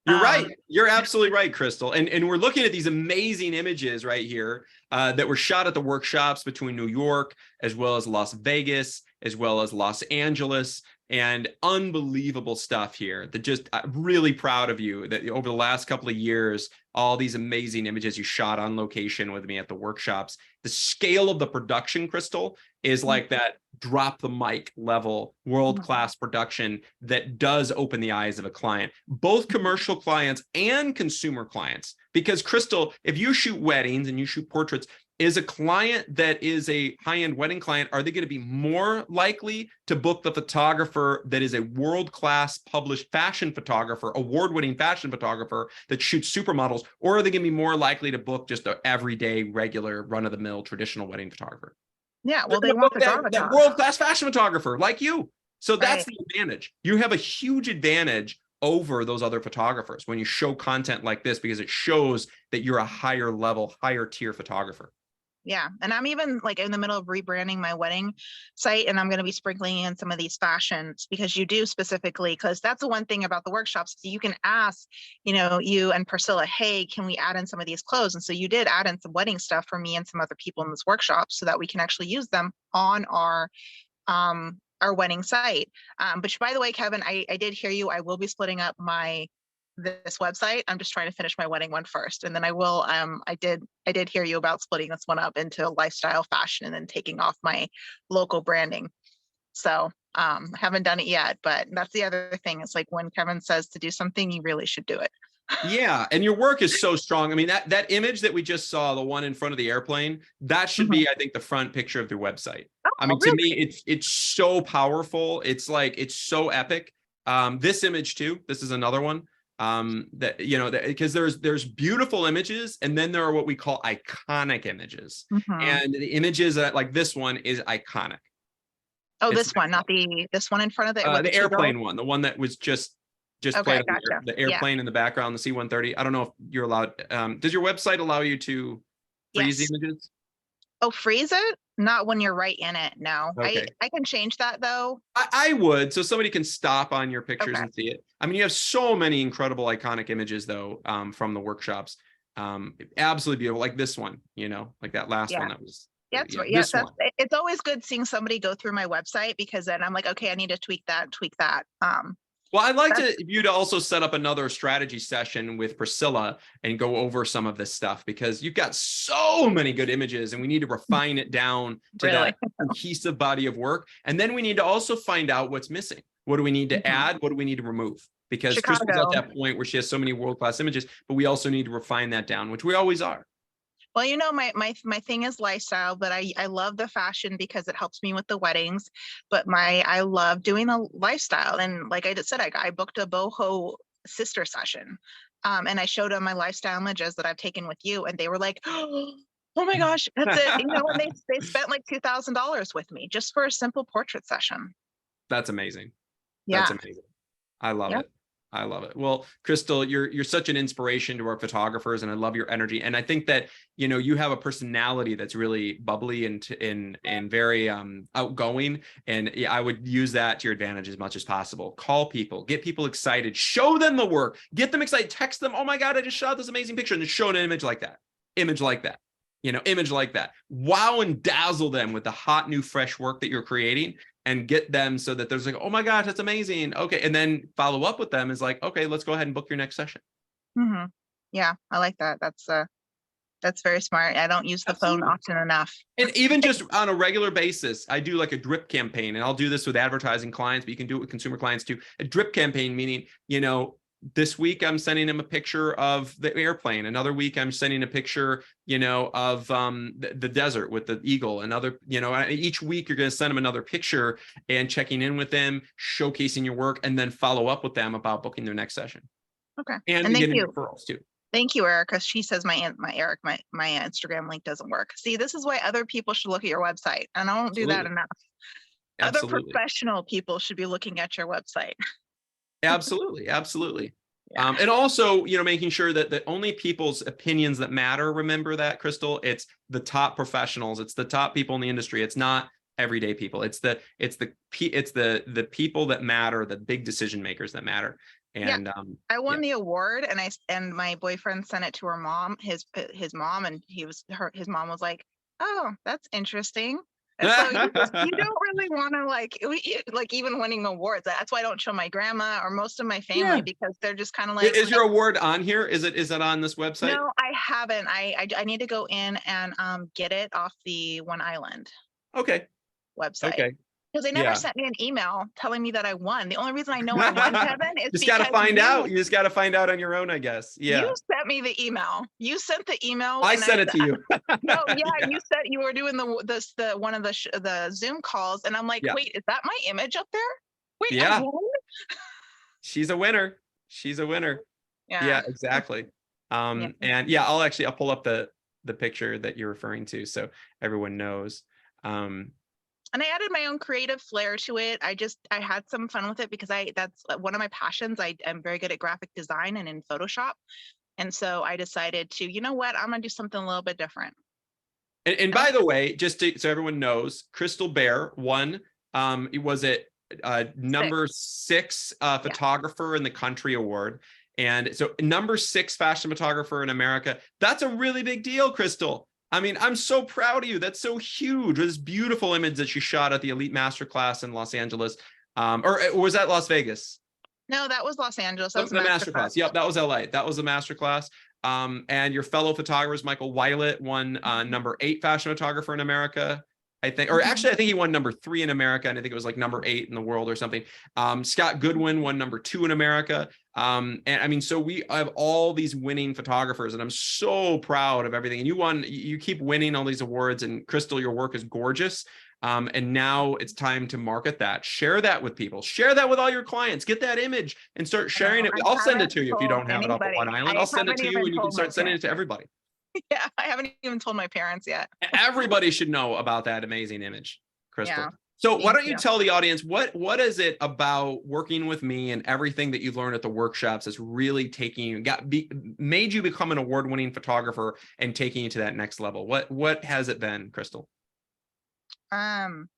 You're right. You're absolutely right, Crystal. And we're looking at these amazing images right here that were shot at the workshops between New York, as well as Las Vegas, as well as Los Angeles, and unbelievable stuff here. That just really proud of you that over the last couple of years, all these amazing images you shot on location with me at the workshops. The scale of the production, Crystal, is like that drop the mic level world-class production that does open the eyes of a client, both commercial clients and consumer clients. Because Crystal, if you shoot weddings and you shoot portraits, is a client that is a high-end wedding client, are they going to be more likely to book the photographer that is a world-class published fashion photographer, award-winning fashion photographer that shoots supermodels, or are they going to be more likely to book just an everyday, regular, run-of-the-mill traditional wedding photographer? Yeah, well, they want the that world-class fashion photographer like you. So that's right. the advantage. You have a huge advantage over those other photographers when you show content like this, because it shows that you're a higher level, higher tier photographer. Yeah. And I'm even like in the middle of rebranding my wedding site, and I'm going to be sprinkling in some of these fashions, because you do specifically, because that's the one thing about the workshops. You can ask, you and Priscilla, hey, can we add in some of these clothes? And so you did add in some wedding stuff for me and some other people in this workshop so that we can actually use them on our wedding site. But by the way, Kevin, I did hear you. I will be splitting up this website. I'm just trying to finish my wedding one first, and then I will. I did hear you about splitting this one up into lifestyle, fashion, and then taking off my local branding. So I haven't done it yet, but that's the other thing. It's like when Kevin says to do something, you really should do it. Yeah, and your work is so strong. I mean, that image that we just saw, the one in front of the airplane, that should be, I think, the front picture of their website. I mean, to me, it's so powerful. It's like, it's so epic. This image too. This is another one. Because there's beautiful images, and then there are what we call iconic images. And the images that like this one is iconic. Oh, this one, not this one in front of the airplane one, the one that was just played on gotcha. the airplane in the background, the C-130. I don't know if you're allowed. Does your website allow you to freeze the images? Oh, freeze it? Not when you're right in it. No, okay. I can change that though. I would, so somebody can stop on your pictures and see it. I mean, you have so many incredible iconic images though, from the workshops. Absolutely beautiful, like this one, like that last one that was. It's always good seeing somebody go through my website, because then I'm like, okay, I need to tweak that. Well, I'd like you to also set up another strategy session with Priscilla and go over some of this stuff, because you've got so many good images and we need to refine it down to that cohesive body of work. And then we need to also find out what's missing. What do we need to add? What do we need to remove? Because Crystal's at that point where she has so many world-class images, but we also need to refine that down, which we always are. Well, my thing is lifestyle, but I love the fashion because it helps me with the weddings. But I love doing the lifestyle, and like I just said, I booked a boho sister session, and I showed them my lifestyle images that I've taken with you, and they were like, "Oh my gosh, that's it!" And they spent like $2,000 with me just for a simple portrait session. That's amazing. Yeah, that's amazing. I love it. I love it. Well, Crystal, you're such an inspiration to our photographers, and I love your energy. And I think that, you have a personality that's really bubbly and very outgoing. And I would use that to your advantage as much as possible. Call people, get people excited, show them the work, get them excited, text them. Oh my God, I just shot this amazing picture, and just show an image like that, image like that. Wow, and dazzle them with the hot, new, fresh work that you're creating, and get them so that there's like, oh my gosh, that's amazing. Okay. And then follow up with them is like, okay, let's go ahead and book your next session. Yeah, I like that. That's very smart. I don't use the phone often enough. And even just on a regular basis, I do like a drip campaign, and I'll do this with advertising clients, but you can do it with consumer clients too. A drip campaign, meaning, this week I'm sending him a picture of the airplane. Another week I'm sending a picture, of the desert with the eagle. Another, each week you're going to send them another picture and checking in with them, showcasing your work, and then follow up with them about booking their next session. Okay. And thank getting you. referrals too. Thank you, Erica. She says my Instagram link doesn't work. See, this is why other people should look at your website, and I don't do that enough. Absolutely. Other professional people should be looking at your website. Absolutely. Absolutely. Yeah. And also, making sure that the only people's opinions that matter, remember that, Crystal, it's the top professionals. It's the top people in the industry. It's not everyday people. It's the people that matter, the big decision makers that matter. And I won the award, and my boyfriend sent it to her mom, his mom, and his mom was like, "Oh, that's interesting." And so you don't really want to even winning awards. That's why I don't show my grandma or most of my family, because they're just kind of like. Is your award on here? Is it on this website? No, I haven't. I need to go in and get it off the One Island. Okay. Website. Okay. Because they never sent me an email telling me that I won. The only reason I know I won, Kevin, is just got to find out. You just got to find out on your own, I guess. Yeah. You sent me the email. You sent the email. I sent it to you. No, you said you were doing the one of the Zoom calls, and I'm like, wait, is that my image up there? Wait, I won? She's a winner. She's a winner. Yeah, exactly. And I'll pull up the picture that you're referring to so everyone knows. And I added my own creative flair to it. I had some fun with it because that's one of my passions. I'm very good at graphic design and in Photoshop. And so I decided to, you know what, I'm going to do something a little bit different. And by the way, so everyone knows, Crystal Bear won. Was it number 6 photographer in the country award. And so number 6 fashion photographer in America. That's a really big deal, Crystal. I mean, I'm so proud of you. That's so huge. This beautiful image that you shot at the Elite Masterclass in Los Angeles. Or was that Las Vegas? No, that was Los Angeles. That was the Masterclass. Yep, that was LA. That was the Masterclass. And your fellow photographers, Michael Weilet, won number 8 fashion photographer in America, I think. Or actually, I think he won number 3 in America, and I think it was like number 8 in the world or something. Scott Goodwin won number 2 in America. And I mean, so we have all these winning photographers, and I'm so proud of everything. And you keep winning all these awards, and Crystal, your work is gorgeous. And now it's time to market that. Share that with people. Share that with all your clients. Get that image and start sharing it. I'll send it to you if you don't have it off of One Island. I'll send it to you, and you can start sending it to everybody. Yeah, I haven't even told my parents yet. Everybody should know about that amazing image, Crystal. Yeah. So why don't you tell the audience what is it about working with me and everything that you've learned at the workshops that's really made you become an award-winning photographer and taking you to that next level? What has it been, Crystal? That's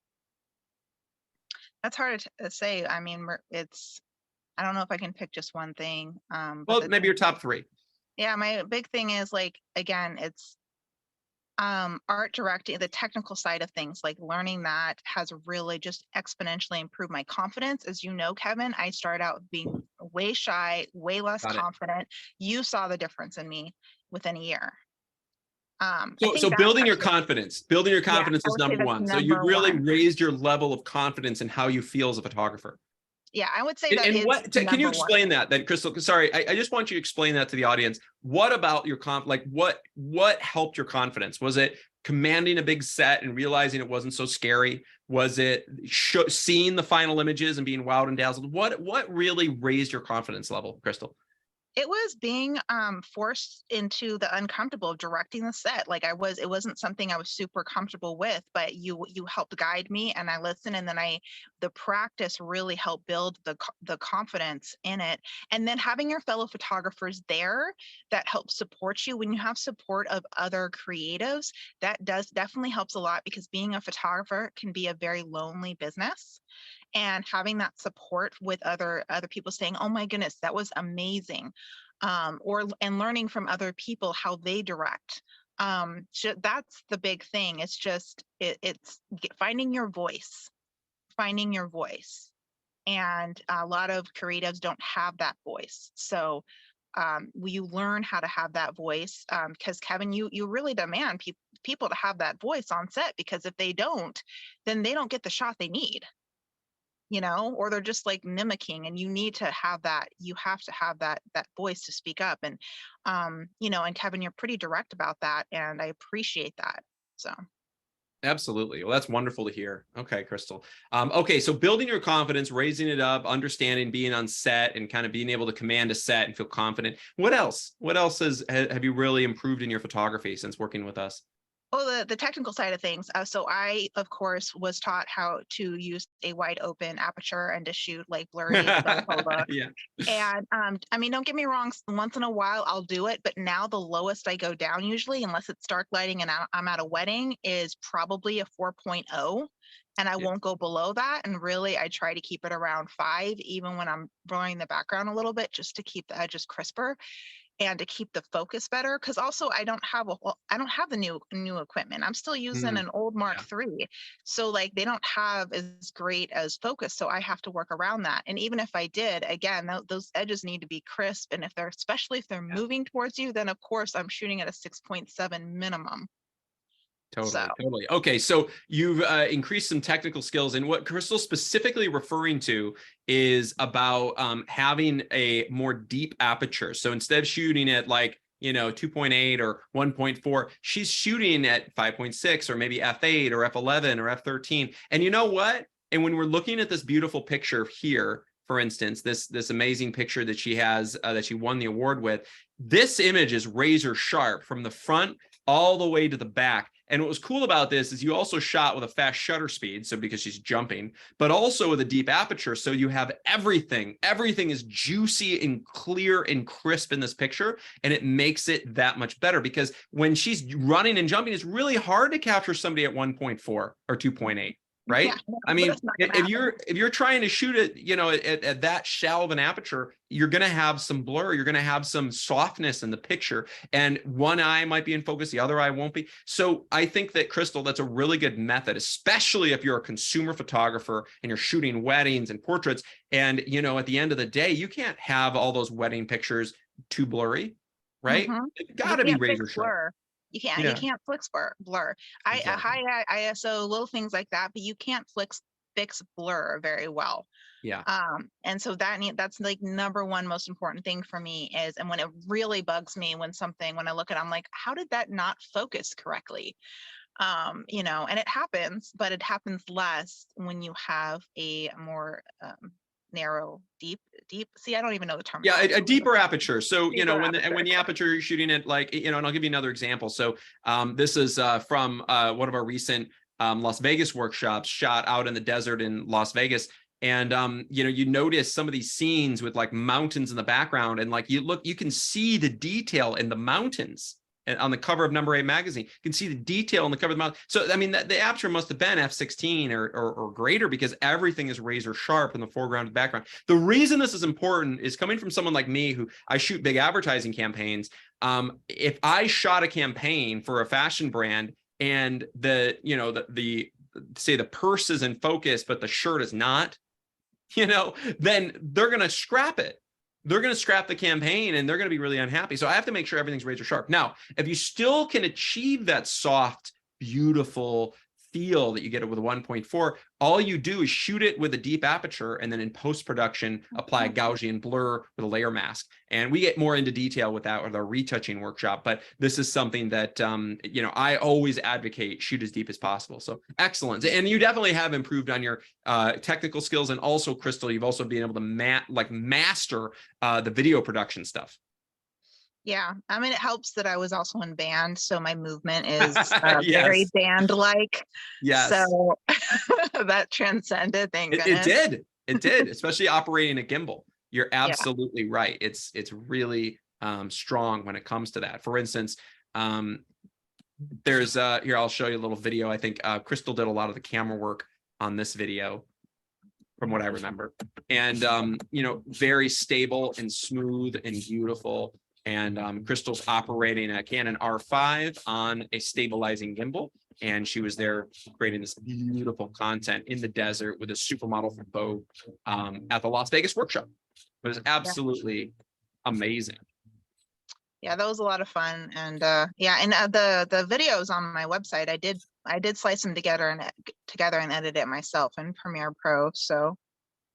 hard to say. I mean, I don't know if I can pick just one thing. Well, maybe your top 3. Yeah, my big thing is again, it's art directing, the technical side of things, learning that has really just exponentially improved my confidence. As you know, Kevin, I started out being way shy, way less confident. You saw the difference in me within a year. So building your confidence is number 1. So you really raised your level of confidence in how you feel as a photographer. Yeah, I would say that. And can you explain that then, Crystal? Sorry, I just want you to explain that to the audience. What about your what helped your confidence? Was it commanding a big set and realizing it wasn't so scary? Was it seeing the final images and being wowed and dazzled? What really raised your confidence level, Crystal? It was being forced into the uncomfortable of directing the set. It wasn't something I was super comfortable with, but you helped guide me, and I listened, and then the practice really helped build the confidence in it. And then having your fellow photographers there that help support you. When you have support of other creatives, that definitely helps a lot, because being a photographer can be a very lonely business. And having that support with other people saying, "Oh my goodness, that was amazing," and learning from other people how they direct. That's the big thing. It's just it's finding your voice, and a lot of creatives don't have that voice. So you learn how to have that voice, because Kevin, you really demand people to have that voice on set, because if they don't, then they don't get the shot they need. you know, or they're just like mimicking, and you need to have that, you have to have that voice to speak up. And you know, and Kevin, you're pretty direct about that, and I appreciate that. So Absolutely. Well, that's wonderful to hear. Okay, Crystal. Okay, so building your confidence, raising it up, understanding being on set, and kind of being able to command a set and feel confident. What else? What else have you really improved in your photography since working with us? oh, the technical side of things. So I, of course, was taught how to use a wide open aperture and to shoot like blurry photo. Yeah. And I mean, don't get me wrong, once in a while I'll do it, but now the lowest I go down usually, unless it's dark lighting and I'm at a wedding, is probably a 4.0. And I Yeah. won't go below that. And really, I try to keep it around 5, even when I'm blurring the background a little bit, just to keep the edges crisper and to keep the focus better. Because also I don't have I don't have the new equipment. I'm still using an old Mark Yeah. III, so like they don't have as great as focus. So I have to work around that. And even if I did, again, those edges need to be crisp. And if they're, especially if they're moving towards you, then of course I'm shooting at a 6.7 minimum. So Totally. Okay, so you've increased some technical skills, and what Crystal's specifically referring to is about having a more deep aperture. So instead of shooting at like 2.8 or 1.4, she's shooting at 5.6 or maybe f8 or f11 or f13. And you know what? And when we're looking at this beautiful picture here, for instance, this amazing picture that she has that she won the award with, this image is razor sharp from the front all the way to the back. And what was cool about this is you also shot with a fast shutter speed, so because she's jumping, but also with a deep aperture. So you have everything is juicy and clear and crisp in this picture. And it makes it that much better, because when she's running and jumping, it's really hard to capture somebody at 1.4 or 2.8. Right. yeah, I mean, if you're trying to shoot it, at that shallow of an aperture, you're going to have some blur. You're going to have some softness in the picture, and one eye might be in focus, the other eye won't be. So I think that, Crystal, that's a really good method, especially if you're a consumer photographer and you're shooting weddings and portraits. And, at the end of the day, you can't have all those wedding pictures too blurry, right? It's got to be razor sharp. You can't blur. A Exactly. high ISO, little things like that, but you can't fix blur very well. Yeah. And so that's like number one most important thing for me is, and when it really bugs me when I look at it, I'm like, how did that not focus correctly? And it happens, but it happens less when you have a more narrow, deep. See, I don't even know the term. Yeah, a deeper aperture. So, when aperture. the aperture you're shooting at, like, and I'll give you another example. So this is from one of our recent Las Vegas workshops, shot out in the desert in Las Vegas. And, you notice some of these scenes with like mountains in the background, and like you can see the detail in the mountains. And on the cover of number 8 magazine, you can see the detail on the cover of the mountain. So, I mean, the aperture must have been f16 or greater, because everything is razor sharp in the foreground and background. The reason this is important is coming from someone like me, who I shoot big advertising campaigns. If I shot a campaign for a fashion brand, and the say the purse is in focus, but the shirt is not, then they're going to scrap it. They're going to scrap the campaign, and they're going to be really unhappy. So I have to make sure everything's razor sharp. Now, if you still can achieve that soft, beautiful feel that you get with a 1.4, all you do is shoot it with a deep aperture, and then in post-production, apply a Gaussian blur with a layer mask. And we get more into detail with that with our retouching workshop. But this is something that, I always advocate, shoot as deep as possible. So excellent. And you definitely have improved on your technical skills. And also, Crystal, you've also been able to master the video production stuff. Yeah, I mean, it helps that I was also in band, so my movement is Yes. very band-like. Yes. So that transcended, thank goodness. It did, especially operating a gimbal. You're absolutely right. It's really strong when it comes to that. For instance, there's here, I'll show you a little video. I think Crystal did a lot of the camera work on this video, from what I remember. And, very stable and smooth and beautiful. And Crystal's operating a Canon R5 on a stabilizing gimbal. And she was there creating this beautiful content in the desert with a supermodel from Vogue at the Las Vegas workshop. It was absolutely amazing. Yeah, that was a lot of fun. And the videos on my website, I did slice them together and edit it myself in Premiere Pro. So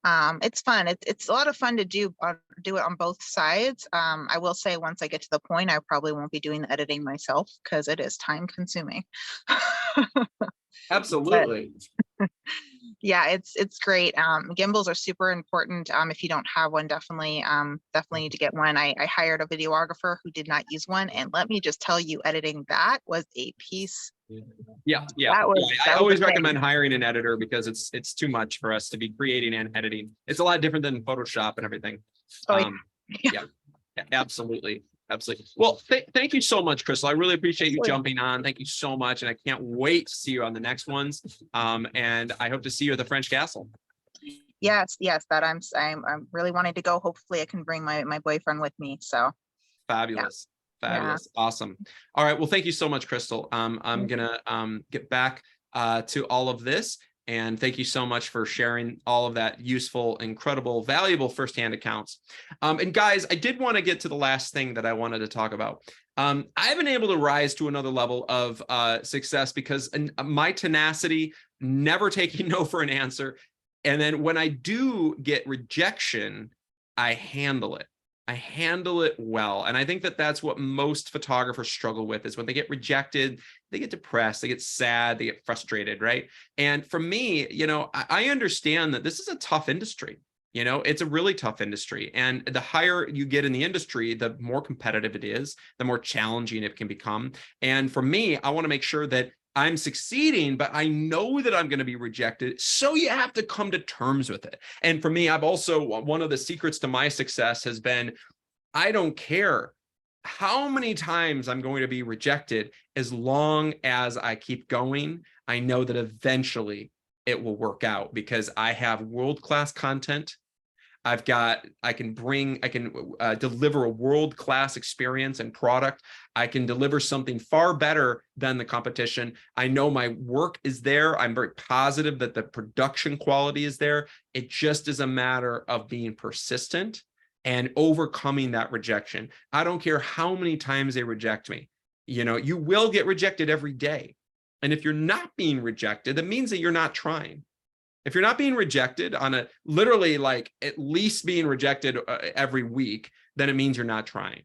It's fun. It's a lot of fun to do it on both sides. I will say once I get to the point, I probably won't be doing the editing myself because it is time consuming. But Absolutely. yeah, it's great. Gimbals are super important. If you don't have one, definitely need to get one. I hired a videographer who did not use one, and let me just tell you, editing that was a piece. Yeah. I always recommend hiring an editor because it's too much for us to be creating and editing. It's a lot different than Photoshop and everything. Oh, Yeah, absolutely. Absolutely. Well, thank you so much, Crystal. I really appreciate you jumping on. Thank you so much. And I can't wait to see you on the next ones. And I hope to see you at the French Castle. Yes, that I'm really wanting to go. Hopefully I can bring my boyfriend with me. So fabulous. Fabulous. Yeah. Awesome. All right. Well, thank you so much, Crystal. I'm gonna get back to all of this. And thank you so much for sharing all of that useful, incredible, valuable firsthand accounts. And guys, I did want to get to the last thing that I wanted to talk about. I've been able to rise to another level of success because my tenacity, never taking no for an answer. And then when I do get rejection, I handle it. I handle it well. And I think that that's what most photographers struggle with is when they get rejected, they get depressed, they get sad, they get frustrated, right? And for me, you know, I understand that this is a tough industry. You know, it's a really tough industry. And the higher you get in the industry, the more competitive it is, the more challenging it can become. And for me, I want to make sure that I'm succeeding, but I know that I'm going to be rejected. So you have to come to terms with it. And for me, I've also, one of the secrets to my success has been, I don't care how many times I'm going to be rejected, as long as I keep going, I know that eventually it will work out because I have world-class content. I can deliver a world-class experience and product. I can deliver something far better than the competition. I know my work is there. I'm very positive that the production quality is there. It just is a matter of being persistent and overcoming that rejection. I don't care how many times they reject me. You know, you will get rejected every day. And if you're not being rejected, that means that you're not trying. If you're not being rejected on a literally like at least being rejected every week, then it means you're not trying.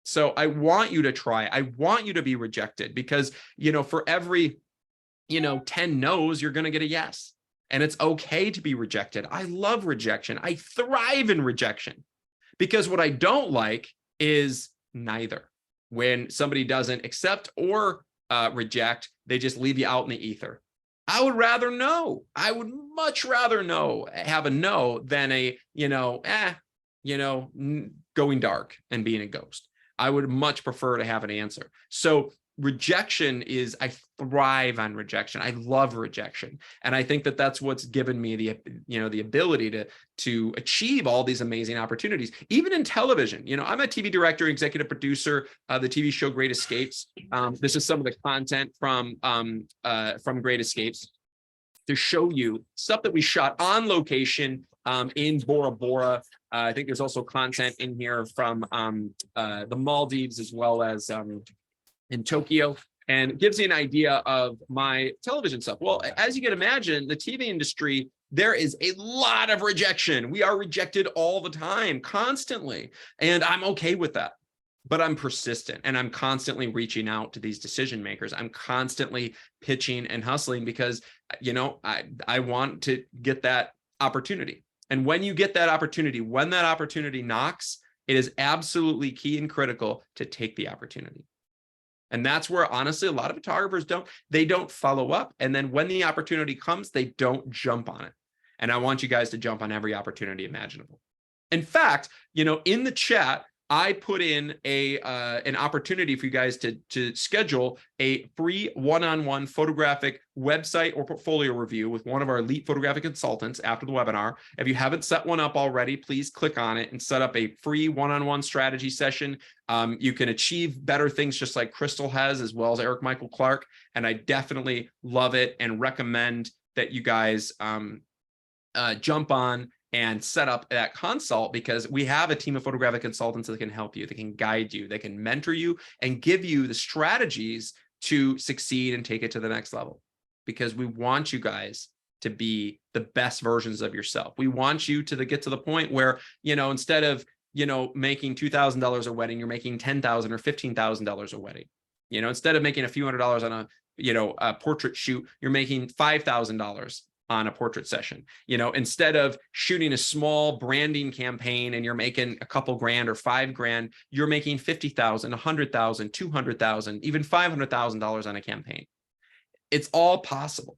So I want you to try. I want you to be rejected because, you know, for every, 10 no's, you're going to get a yes. And it's okay to be rejected. I love rejection. I thrive in rejection because what I don't like is neither. When somebody doesn't accept or reject, they just leave you out in the ether. I would rather know. I would much rather have a no than a, going dark and being a ghost. I would much prefer to have an answer. So rejection is, I thrive on rejection. I love rejection. And I think that that's what's given me the ability to achieve all these amazing opportunities, even in television. I'm a TV director, executive producer of the TV show Great Escapes. This is some of the content from Great Escapes to show you stuff that we shot on location in Bora Bora. I think there's also content in here from the Maldives as well as in Tokyo, and it gives you an idea of my television stuff. Well, as you can imagine, the TV industry, there is a lot of rejection. We are rejected all the time, constantly. And I'm okay with that. But I'm persistent and I'm constantly reaching out to these decision makers. I'm constantly pitching and hustling because, I want to get that opportunity. And when you get that opportunity, when that opportunity knocks, it is absolutely key and critical to take the opportunity. And that's where, honestly, a lot of photographers don't follow up. And then when the opportunity comes, they don't jump on it. And I want you guys to jump on every opportunity imaginable. In fact, in the chat, I put in an opportunity for you guys to schedule a free one-on-one photographic website or portfolio review with one of our elite photographic consultants after the webinar. If you haven't set one up already, please click on it and set up a free one-on-one strategy session. You can achieve better things just like Crystal has, as well as Eric Michael Clark. And I definitely love it and recommend that you guys jump on and set up that consult, because we have a team of photographic consultants that can help you, that can guide you, they can mentor you and give you the strategies to succeed and take it to the next level, because we want you guys to be the best versions of yourself. We want you to get to the point where, instead of, making $2,000 a wedding, you're making $10,000 or $15,000 a wedding. Instead of making a few $100s on a portrait shoot, you're making $5,000 on a portrait session. Instead of shooting a small branding campaign and you're making a couple grand or $5,000, you're making $50,000, $100,000, $200,000, even $500,000 on a campaign. It's all possible,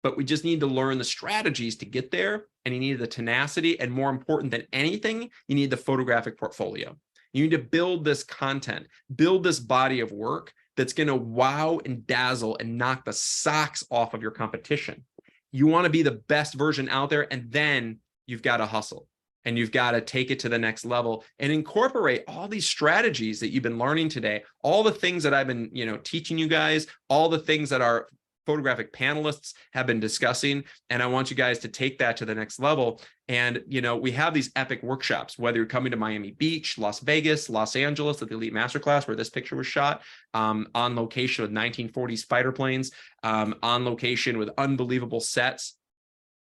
but we just need to learn the strategies to get there. And you need the tenacity, and more important than anything, you need the photographic portfolio. You need to build this content, build this body of work that's going to wow and dazzle and knock the socks off of your competition. You want to be the best version out there, and then you've got to hustle and you've got to take it to the next level and incorporate all these strategies that you've been learning today, all the things that I've been, teaching you guys, all the things that our photographic panelists have been discussing. And I want you guys to take that to the next level. And, we have these epic workshops, whether you're coming to Miami Beach, Las Vegas, Los Angeles at the Elite Masterclass, where this picture was shot, on location with 1940s fighter planes, on location with unbelievable sets,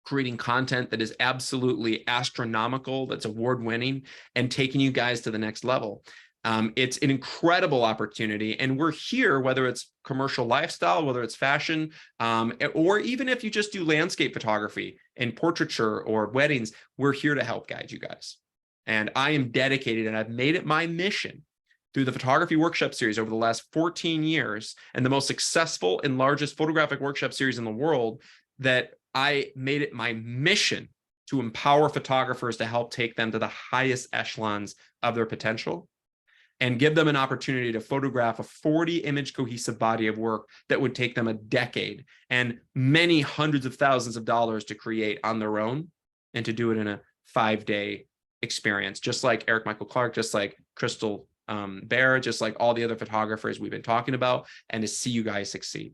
creating content that is absolutely astronomical, that's award-winning, and taking you guys to the next level. It's an incredible opportunity, and we're here, whether it's commercial lifestyle, whether it's fashion, or even if you just do landscape photography and portraiture or weddings, we're here to help guide you guys. And I am dedicated, and I've made it my mission through the photography workshop series over the last 14 years, and the most successful and largest photographic workshop series in the world, that I made it my mission to empower photographers to help take them to the highest echelons of their potential, and give them an opportunity to photograph a 40-image cohesive body of work that would take them a decade and many hundreds of thousands of dollars to create on their own, and to do it in a 5-day experience, just like Eric Michael Clark, just like Crystal Bear, just like all the other photographers we've been talking about, and to see you guys succeed.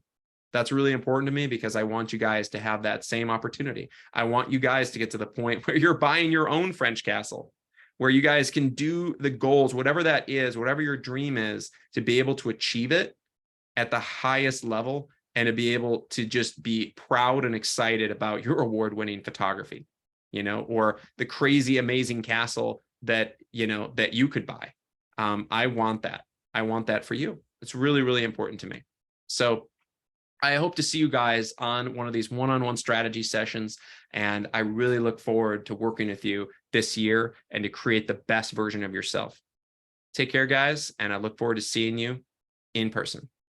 That's really important to me, because I want you guys to have that same opportunity. I want you guys to get to the point where you're buying your own French castle, where you guys can do the goals, whatever that is, whatever your dream is, to be able to achieve it at the highest level, and to be able to just be proud and excited about your award-winning photography, or the crazy, amazing castle that, that you could buy. I want that. I want that for you. It's really, really important to me. So I hope to see you guys on one of these one-on-one strategy sessions, and I really look forward to working with you this year and to create the best version of yourself. Take care, guys, and I look forward to seeing you in person.